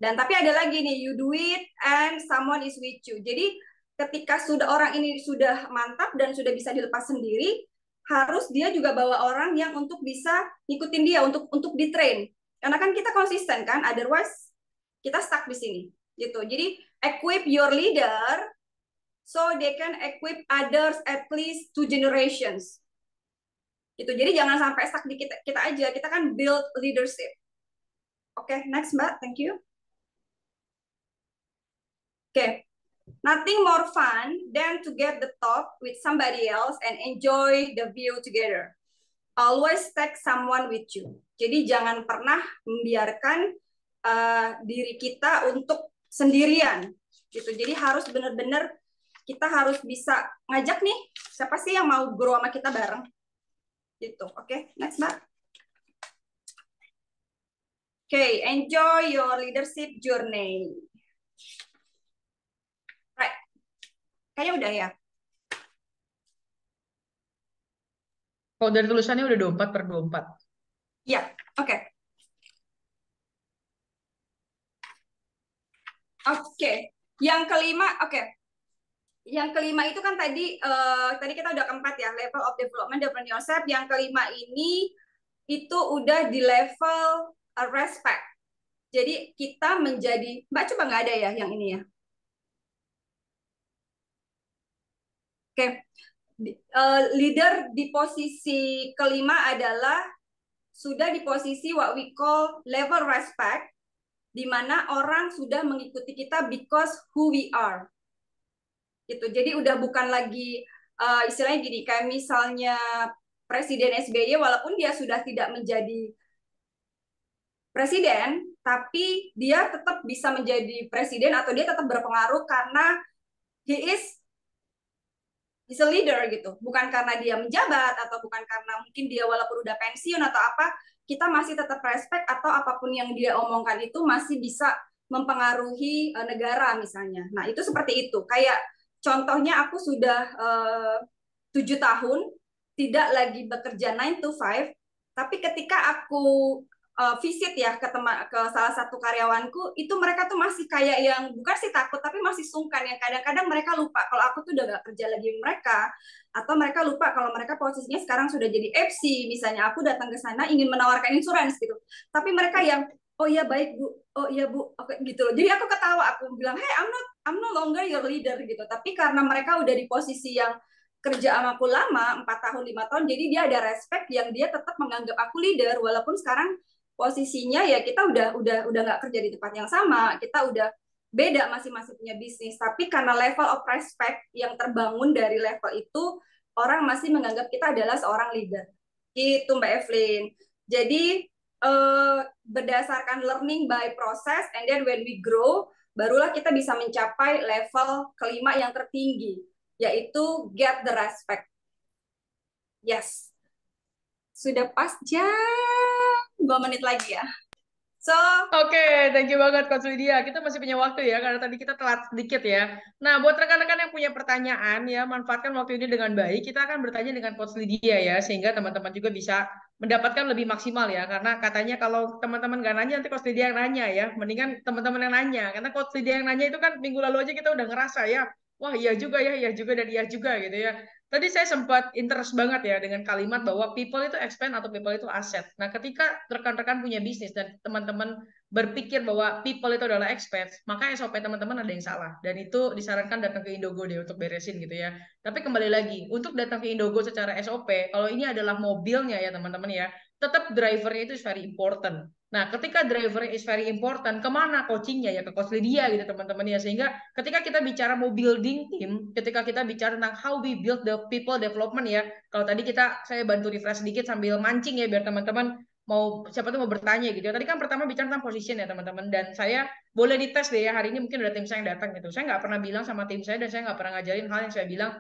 Speaker 6: Dan tapi ada lagi nih, you do it and someone is with you. Jadi ketika orang ini sudah mantap dan sudah bisa dilepas sendiri, harus dia juga bawa orang yang untuk bisa ngikutin dia, untuk di-train. Karena kan kita konsisten kan, otherwise kita stuck di sini. Gitu. Jadi equip your leader so they can equip others at least 2 generations. Gitu. Jadi jangan sampai stuck di kita aja, kita kan build leadership. Oke, next Mbak, thank you. Oke. Nothing more fun than to get the top with somebody else and enjoy the view together. Always take someone with you. Jadi jangan pernah membiarkan diri kita untuk sendirian gitu. Jadi harus benar-benar kita harus bisa ngajak nih siapa sih yang mau grow sama kita bareng gitu. Oke, next Mbak. Okay, enjoy your leadership journey. Right. Kayaknya udah ya.
Speaker 7: Kalau dari tulisannya udah 24/24.
Speaker 6: Iya, oke. Oke, yang kelima, oke. Yang kelima itu kan tadi kita udah keempat ya, level of development develop yourself. Yang kelima ini itu udah di level respect. Jadi kita menjadi, Mbak coba nggak ada ya yang ini ya. Oke, leader di posisi kelima adalah sudah di posisi what we call level respect, di mana orang sudah mengikuti kita because who we are. Gitu. Jadi udah bukan lagi istilahnya gini, kayak misalnya Presiden SBY walaupun dia sudah tidak menjadi presiden, tapi dia tetap bisa menjadi presiden atau dia tetap berpengaruh karena he is a leader gitu. Bukan karena dia menjabat atau bukan karena mungkin dia walaupun udah pensiun atau apa, kita masih tetap respect atau apapun yang dia omongkan itu masih bisa mempengaruhi negara misalnya. Nah, itu seperti itu. Kayak contohnya aku sudah 7 tahun tidak lagi bekerja 9 to 5, tapi ketika aku visit ya ke salah satu karyawanku, itu mereka tuh masih kayak yang bukan sih takut tapi masih sungkan, yang kadang-kadang mereka lupa kalau aku tuh udah gak kerja lagi dengan mereka, atau mereka lupa kalau mereka posisinya sekarang sudah jadi FC misalnya. Aku datang ke sana ingin menawarkan insurans gitu, tapi mereka yang oh iya baik Bu, oh iya Bu, oke gitu loh. Jadi aku ketawa, aku bilang hey I'm no longer your leader gitu, tapi karena mereka udah di posisi yang kerja sama aku lama 4 tahun 5 tahun, jadi dia ada respect yang dia tetap menganggap aku leader walaupun sekarang posisinya ya kita udah nggak kerja di tempat yang sama, kita udah beda, masing-masing punya bisnis, tapi karena level of respect yang terbangun dari level itu, orang masih menganggap kita adalah seorang leader. Itu Mbak Evelyn. Jadi berdasarkan learning by process, and then when we grow, barulah kita bisa mencapai level kelima yang tertinggi, yaitu get the respect. Yes. Sudah pas jam 2 menit lagi ya. So,
Speaker 7: Oke, thank you banget Coach Lydia. Kita masih punya waktu ya, karena tadi kita telat sedikit ya. Nah, buat rekan-rekan yang punya pertanyaan ya, manfaatkan waktu ini dengan baik. Kita akan bertanya dengan Coach Lydia ya, sehingga teman-teman juga bisa mendapatkan lebih maksimal ya. Karena katanya kalau teman-teman gak nanya, nanti Coach Lydia yang nanya ya. Mendingan teman-teman yang nanya. Karena Coach Lydia yang nanya itu kan minggu lalu aja kita udah ngerasa ya, wah iya juga ya, iya juga dan iya juga gitu ya. Tadi saya sempat interest banget ya dengan kalimat bahwa people itu expand atau people itu aset. Nah, ketika rekan-rekan punya bisnis dan teman-teman berpikir bahwa people itu adalah expand, maka SOP teman-teman ada yang salah. Dan itu disarankan datang ke Indogo deh untuk beresin gitu ya. Tapi kembali lagi, untuk datang ke Indogo secara SOP, kalau ini adalah mobilnya ya teman-teman ya, tetap drivernya itu is very important. Nah, ketika driver is very important, kemana coachingnya ya? Ke Coach Lydia gitu teman-teman ya. Sehingga ketika kita bicara mau building team, ketika kita bicara tentang how we build the people development ya, kalau tadi saya bantu refresh sedikit sambil mancing ya, biar teman-teman mau siapa tuh mau bertanya gitu. Tadi kan pertama bicara tentang position ya teman-teman, dan saya boleh dites deh ya, hari ini mungkin ada tim saya yang datang gitu. Saya nggak pernah bilang sama tim saya, dan saya nggak pernah ngajarin hal yang saya bilang,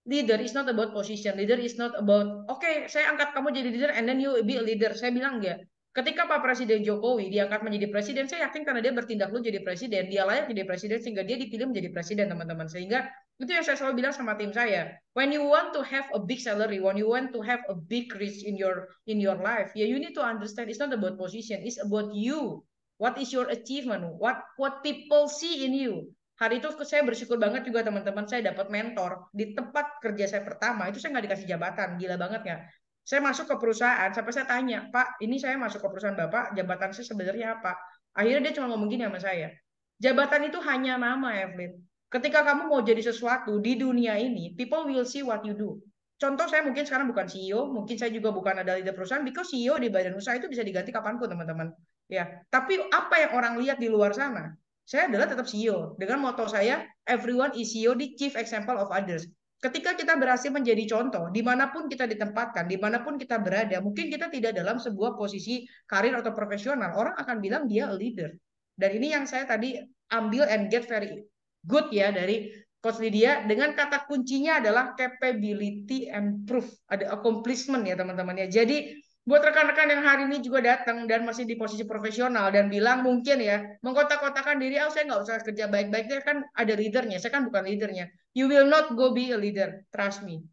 Speaker 7: leader is not about position, leader is not about okay, saya angkat kamu jadi leader and then you be a leader. Saya bilang enggak. Ketika Pak Presiden Jokowi diangkat menjadi presiden, saya yakin karena dia bertindak lu jadi presiden, dia layak jadi presiden sehingga dia dipilih menjadi presiden teman-teman. Sehingga itu yang saya selalu bilang sama tim saya. When you want to have a big salary, when you want to have a big reach in your life, yeah, you need to understand it's not about position, it's about you. What is your achievement? What people see in you? Hari itu saya bersyukur banget juga teman-teman, saya dapat mentor di tempat kerja saya pertama. Itu saya nggak dikasih jabatan, gila banget nggak? Saya masuk ke perusahaan, sampai saya tanya, Pak, ini saya masuk ke perusahaan Bapak, jabatan saya sebenarnya apa? Akhirnya dia cuma ngomong gini sama saya, jabatan itu hanya nama, Evelyn. Ketika kamu mau jadi sesuatu di dunia ini, people will see what you do. Contoh, saya mungkin sekarang bukan CEO, mungkin saya juga bukan ada leader perusahaan, because CEO di badan usaha itu bisa diganti kapanpun, teman-teman. Ya, tapi apa yang orang lihat di luar sana? Saya adalah tetap CEO dengan moto saya, everyone is CEO, the chief example of others. Ketika kita berhasil menjadi contoh, dimanapun kita ditempatkan, dimanapun kita berada, mungkin kita tidak dalam sebuah posisi karir atau profesional, orang akan bilang dia a leader. Dan ini yang saya tadi ambil and get very good ya dari Coach Lydia, dengan kata kuncinya adalah capability and proof, ada accomplishment ya teman-teman ya. Jadi buat rekan-rekan yang hari ini juga datang dan masih di posisi profesional dan bilang mungkin ya mengkotak-kotakan diri, oh saya nggak usah kerja baik-baik, saya kan ada leadernya, saya kan bukan leadernya. You will not go be a leader, trust me.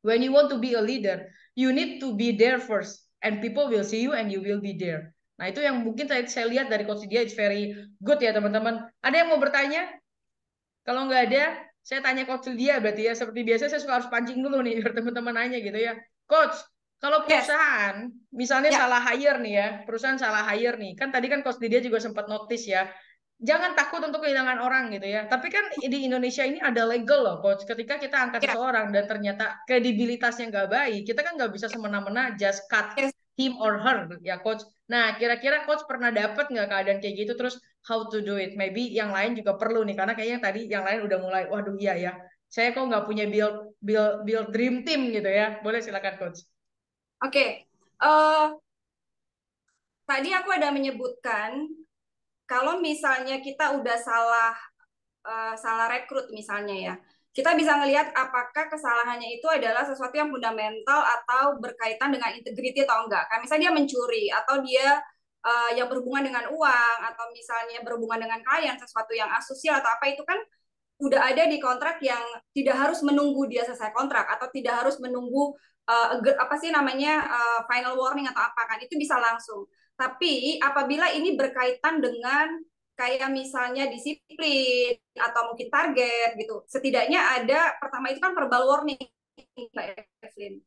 Speaker 7: When you want to be a leader, you need to be there first, and people will see you and you will be there. Nah itu yang mungkin saya lihat dari Coach Lydia, it's very good ya teman-teman. Ada yang mau bertanya? Kalau nggak ada, saya tanya Coach Lydia berarti ya. Seperti biasa saya suka harus pancing dulu nih biar teman-teman nanya gitu ya. Coach, kalau perusahaan misalnya salah hire nih ya, perusahaan salah hire nih. Kan tadi kan Coach Lydia juga sempat notice ya. Jangan takut untuk kehilangan orang gitu ya. Tapi kan di Indonesia ini ada legal loh, Coach. Ketika kita angkat seseorang dan ternyata kredibilitasnya nggak baik, kita kan nggak bisa semena-mena just cut him or her ya, Coach. Nah, kira-kira Coach pernah dapat nggak keadaan kayak gitu? Terus how to do it? Maybe yang lain juga perlu nih, karena kayaknya tadi yang lain udah mulai, waduh iya ya, saya kok nggak punya build dream team gitu ya. Boleh silakan Coach.
Speaker 6: Oke. Tadi aku ada menyebutkan kalau misalnya kita udah salah rekrut misalnya ya, kita bisa ngelihat apakah kesalahannya itu adalah sesuatu yang fundamental atau berkaitan dengan integriti atau enggak. Kayak misalnya dia mencuri atau dia yang berhubungan dengan uang atau misalnya berhubungan dengan klien, sesuatu yang asusial atau apa, itu kan udah ada di kontrak yang tidak harus menunggu dia selesai kontrak atau tidak harus menunggu apa sih namanya final warning atau apa, kan itu bisa langsung. Tapi apabila ini berkaitan dengan kayak misalnya disiplin atau mungkin target gitu, setidaknya ada, pertama itu kan verbal warning, Mbak Evelyn.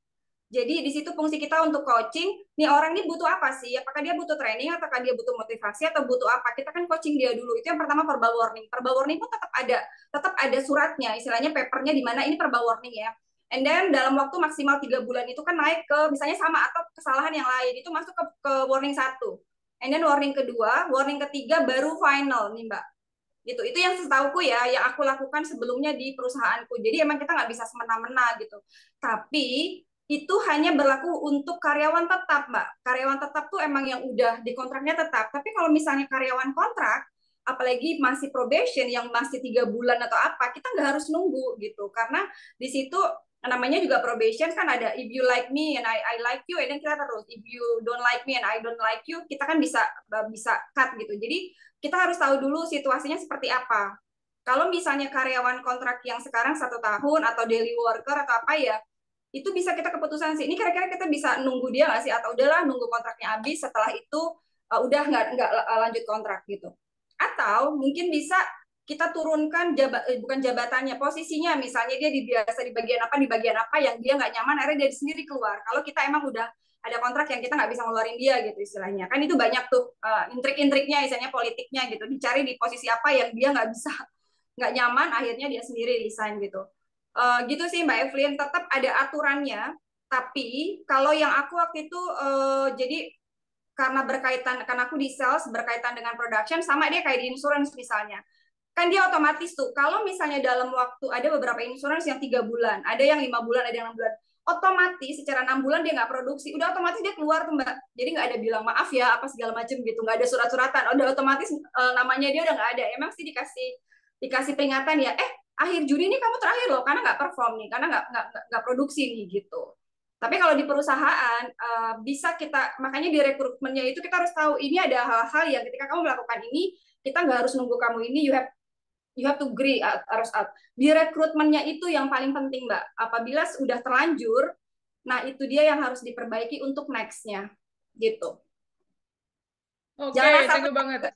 Speaker 6: Jadi di situ fungsi kita untuk coaching, nih orang ini butuh apa sih? Apakah dia butuh training, ataukah dia butuh motivasi, atau butuh apa? Kita kan coaching dia dulu. Itu yang pertama, verbal warning. Verbal warning pun tetap ada suratnya, istilahnya papernya di mana ini verbal warning ya. And then dalam waktu maksimal 3 bulan itu kan naik ke misalnya sama atau kesalahan yang lain, itu masuk ke warning 1. And then warning kedua, warning ketiga baru final nih Mbak. Gitu. Itu yang setauku ya, yang aku lakukan sebelumnya di perusahaanku. Jadi emang kita nggak bisa semena-mena gitu. Tapi itu hanya berlaku untuk karyawan tetap, Mbak. Karyawan tetap tuh emang yang udah di kontraknya tetap. Tapi kalau misalnya karyawan kontrak, apalagi masih probation yang masih 3 bulan atau apa, kita nggak harus nunggu gitu. Karena di situ namanya juga probation kan ada if you like me and I like you, and then kita terus if you don't like me and I don't like you, kita kan bisa cut gitu. Jadi kita harus tahu dulu situasinya seperti apa. Kalau misalnya karyawan kontrak yang sekarang 1 tahun atau daily worker atau apa ya, itu bisa kita keputusan sih. Ini kira-kira kita bisa nunggu dia nggak sih, atau udahlah nunggu kontraknya habis, setelah itu udah nggak lanjut kontrak gitu. Atau mungkin bisa kita turunkan bukan jabatannya, posisinya, misalnya dia biasa di bagian apa yang dia nggak nyaman, akhirnya dia sendiri keluar. Kalau kita emang udah ada kontrak yang kita nggak bisa ngeluarin dia gitu istilahnya, kan itu banyak tuh intrik-intriknya, misalnya politiknya gitu, dicari di posisi apa yang dia nggak nyaman, akhirnya dia sendiri resign gitu. Gitu sih Mbak Evelyn, tetap ada aturannya. Tapi kalau yang aku waktu itu jadi karena aku di sales, berkaitan dengan production, sama dia kayak di insurance misalnya, kan dia otomatis tuh kalau misalnya dalam waktu, ada beberapa insurance yang 3 bulan, ada yang 5 bulan, ada yang 6 bulan, otomatis secara 6 bulan dia nggak produksi, udah otomatis dia keluar tuh Mbak. Jadi nggak ada bilang maaf ya apa segala macam gitu, nggak ada surat-suratan, udah otomatis namanya dia udah nggak ada. Emang sih dikasih peringatan ya, akhir Juni ini kamu terakhir loh, karena nggak perform nih, karena nggak produksi nih gitu. Tapi kalau di perusahaan bisa kita, makanya di rekrutmennya itu kita harus tahu ini ada hal-hal yang ketika kamu melakukan ini, kita nggak harus nunggu kamu ini, you have to agree, harus out. Di rekrutmennya itu yang paling penting Mbak. Apabila sudah terlanjur, nah itu dia yang harus diperbaiki untuk next-nya gitu.
Speaker 7: Oke, thank you banget.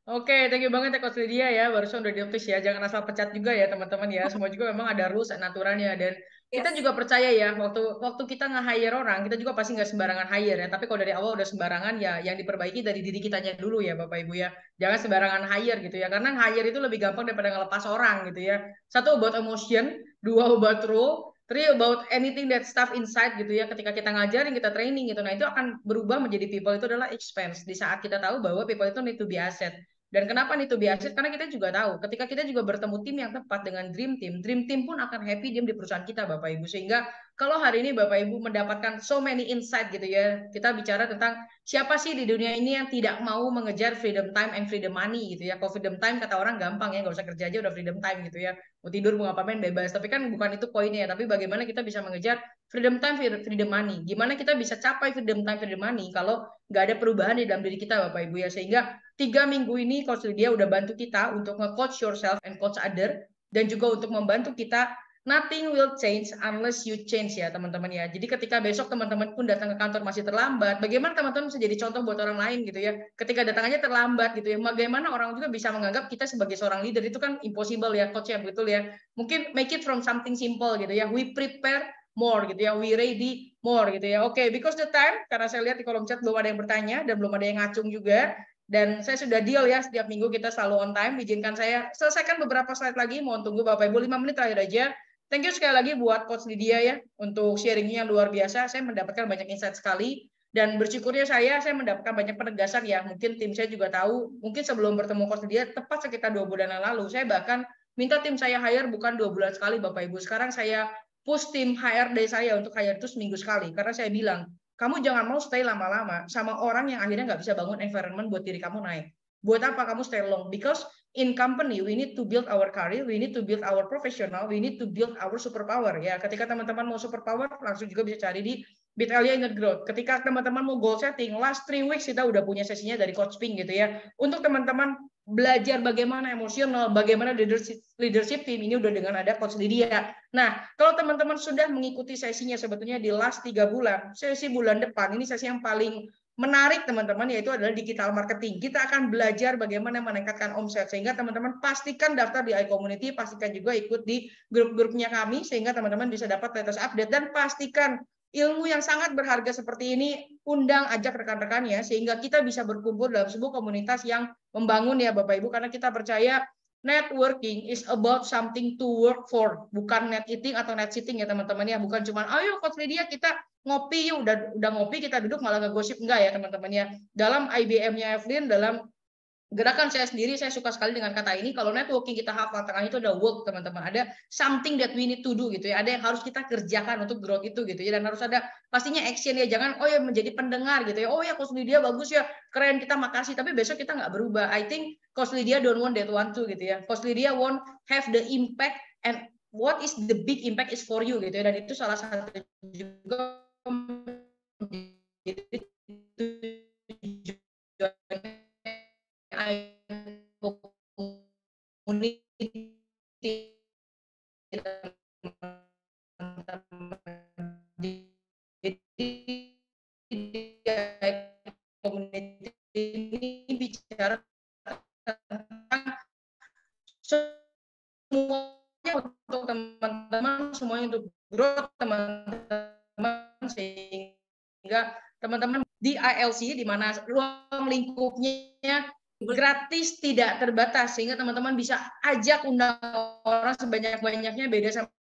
Speaker 7: Oke, thank you banget ya Coach Lydia ya, barusan udah di-notice ya, jangan asal pecat juga ya teman-teman ya, semua juga memang ada rules dan aturannya, dan kita juga percaya ya, waktu kita nge-hire orang, kita juga pasti nggak sembarangan hire ya, tapi kalau dari awal udah sembarangan ya, yang diperbaiki dari diri kitanya dulu ya Bapak Ibu ya, jangan sembarangan hire gitu ya, karena hire itu lebih gampang daripada ngelepas orang gitu ya. 1 about emotion, 2 about role, 3 about anything that stuff inside gitu ya, ketika kita ngajarin, kita training gitu, nah itu akan berubah menjadi people itu adalah expense, di saat kita tahu bahwa people itu need to be asset. Dan kenapa nih to be assess? Karena kita juga tahu ketika kita juga bertemu tim yang tepat dengan dream team pun akan happy diam di perusahaan kita Bapak Ibu. Sehingga kalau hari ini Bapak Ibu mendapatkan so many insight gitu ya, kita bicara tentang siapa sih di dunia ini yang tidak mau mengejar freedom time and freedom money gitu ya. Kalau freedom time kata orang gampang ya, nggak usah kerja aja udah freedom time gitu ya. Mau tidur, mau ngapain bebas. Tapi kan bukan itu poinnya ya. Tapi bagaimana kita bisa mengejar freedom time, freedom money. Gimana kita bisa capai freedom time, freedom money kalau nggak ada perubahan di dalam diri kita Bapak Ibu ya. Sehingga 3 minggu ini Coach Lydia udah bantu kita untuk nge-coach yourself and coach other, dan juga untuk membantu kita nothing will change unless you change ya teman-teman ya. Jadi ketika besok teman-teman pun datang ke kantor masih terlambat, bagaimana teman-teman bisa jadi contoh buat orang lain gitu ya. Ketika datangannya terlambat gitu ya, bagaimana orang juga bisa menganggap kita sebagai seorang leader, itu kan impossible ya coach ya, betul ya. Mungkin make it from something simple gitu ya. We prepare more gitu ya, we ready more gitu ya. Oke, because the time, karena saya lihat di kolom chat belum ada yang bertanya dan belum ada yang ngacung juga. Dan saya sudah deal ya, setiap minggu kita selalu on time. Izinkan saya selesaikan beberapa slide lagi. Mohon tunggu Bapak Ibu 5 menit terakhir aja. Thank you sekali lagi buat Coach Lydia ya untuk sharingnya yang luar biasa. Saya mendapatkan banyak insight sekali. Dan bersyukurnya saya mendapatkan banyak penegasan ya. Mungkin tim saya juga tahu. Mungkin sebelum bertemu Coach Lydia tepat sekitar 2 bulan yang lalu, saya bahkan minta tim saya hire bukan 2 bulan sekali Bapak Ibu. Sekarang saya push tim HRD saya untuk hire itu seminggu sekali. Karena saya bilang, kamu jangan mau stay lama-lama sama orang yang akhirnya nggak bisa bangun environment buat diri kamu naik. Buat apa kamu stay long? Because in company, we need to build our career, we need to build our professional, we need to build our superpower. Ya, ketika teman-teman mau superpower, langsung juga bisa cari di Bitalia Inner Growth. Ketika teman-teman mau goal setting, last 3 weeks kita udah punya sesinya dari Coach Pink gitu ya. Untuk teman-teman belajar bagaimana emosional, bagaimana leadership team, ini udah dengan ada Coach Lydia. Nah, kalau teman-teman sudah mengikuti sesinya sebetulnya di last 3 bulan, sesi bulan depan, ini sesi yang paling menarik teman-teman, yaitu adalah digital marketing. Kita akan belajar bagaimana meningkatkan omset, sehingga teman-teman pastikan daftar di iCommunity, pastikan juga ikut di grup-grupnya kami, sehingga teman-teman bisa dapat latest update, dan pastikan ilmu yang sangat berharga seperti ini, undang, ajak rekan-rekannya, sehingga kita bisa berkumpul dalam sebuah komunitas yang membangun ya Bapak Ibu, karena kita percaya networking is about something to work for, bukan net eating atau net sitting ya teman-teman ya, bukan cuma ayo Coach Lydia kita ngopi yuk, udah ngopi kita duduk malah ngegosip, enggak ya teman-teman ya. Dalam IBM-nya Evelyn, dalam gerakan saya sendiri, saya suka sekali dengan kata ini. Kalau networking kita hafal tengah itu ada work teman-teman, ada something that we need to do gitu ya, ada yang harus kita kerjakan untuk growth itu gitu ya, dan harus ada pastinya action ya, jangan oh ya menjadi pendengar gitu ya, oh ya Coach Lydia bagus ya, keren, kita makasih, tapi besok kita nggak berubah. I think Coach Lydia don't want that one too gitu ya. Coach Lydia want have the impact, and what is the big impact is for you gitu ya, dan itu salah satu juga komunitas ini bicara tentang semuanya untuk teman-teman, semuanya untuk growth teman-teman, sehingga teman-teman di ILC, di mana ruang lingkupnya gratis, tidak terbatas, sehingga teman-teman bisa ajak undang orang sebanyak-banyaknya. Beda sama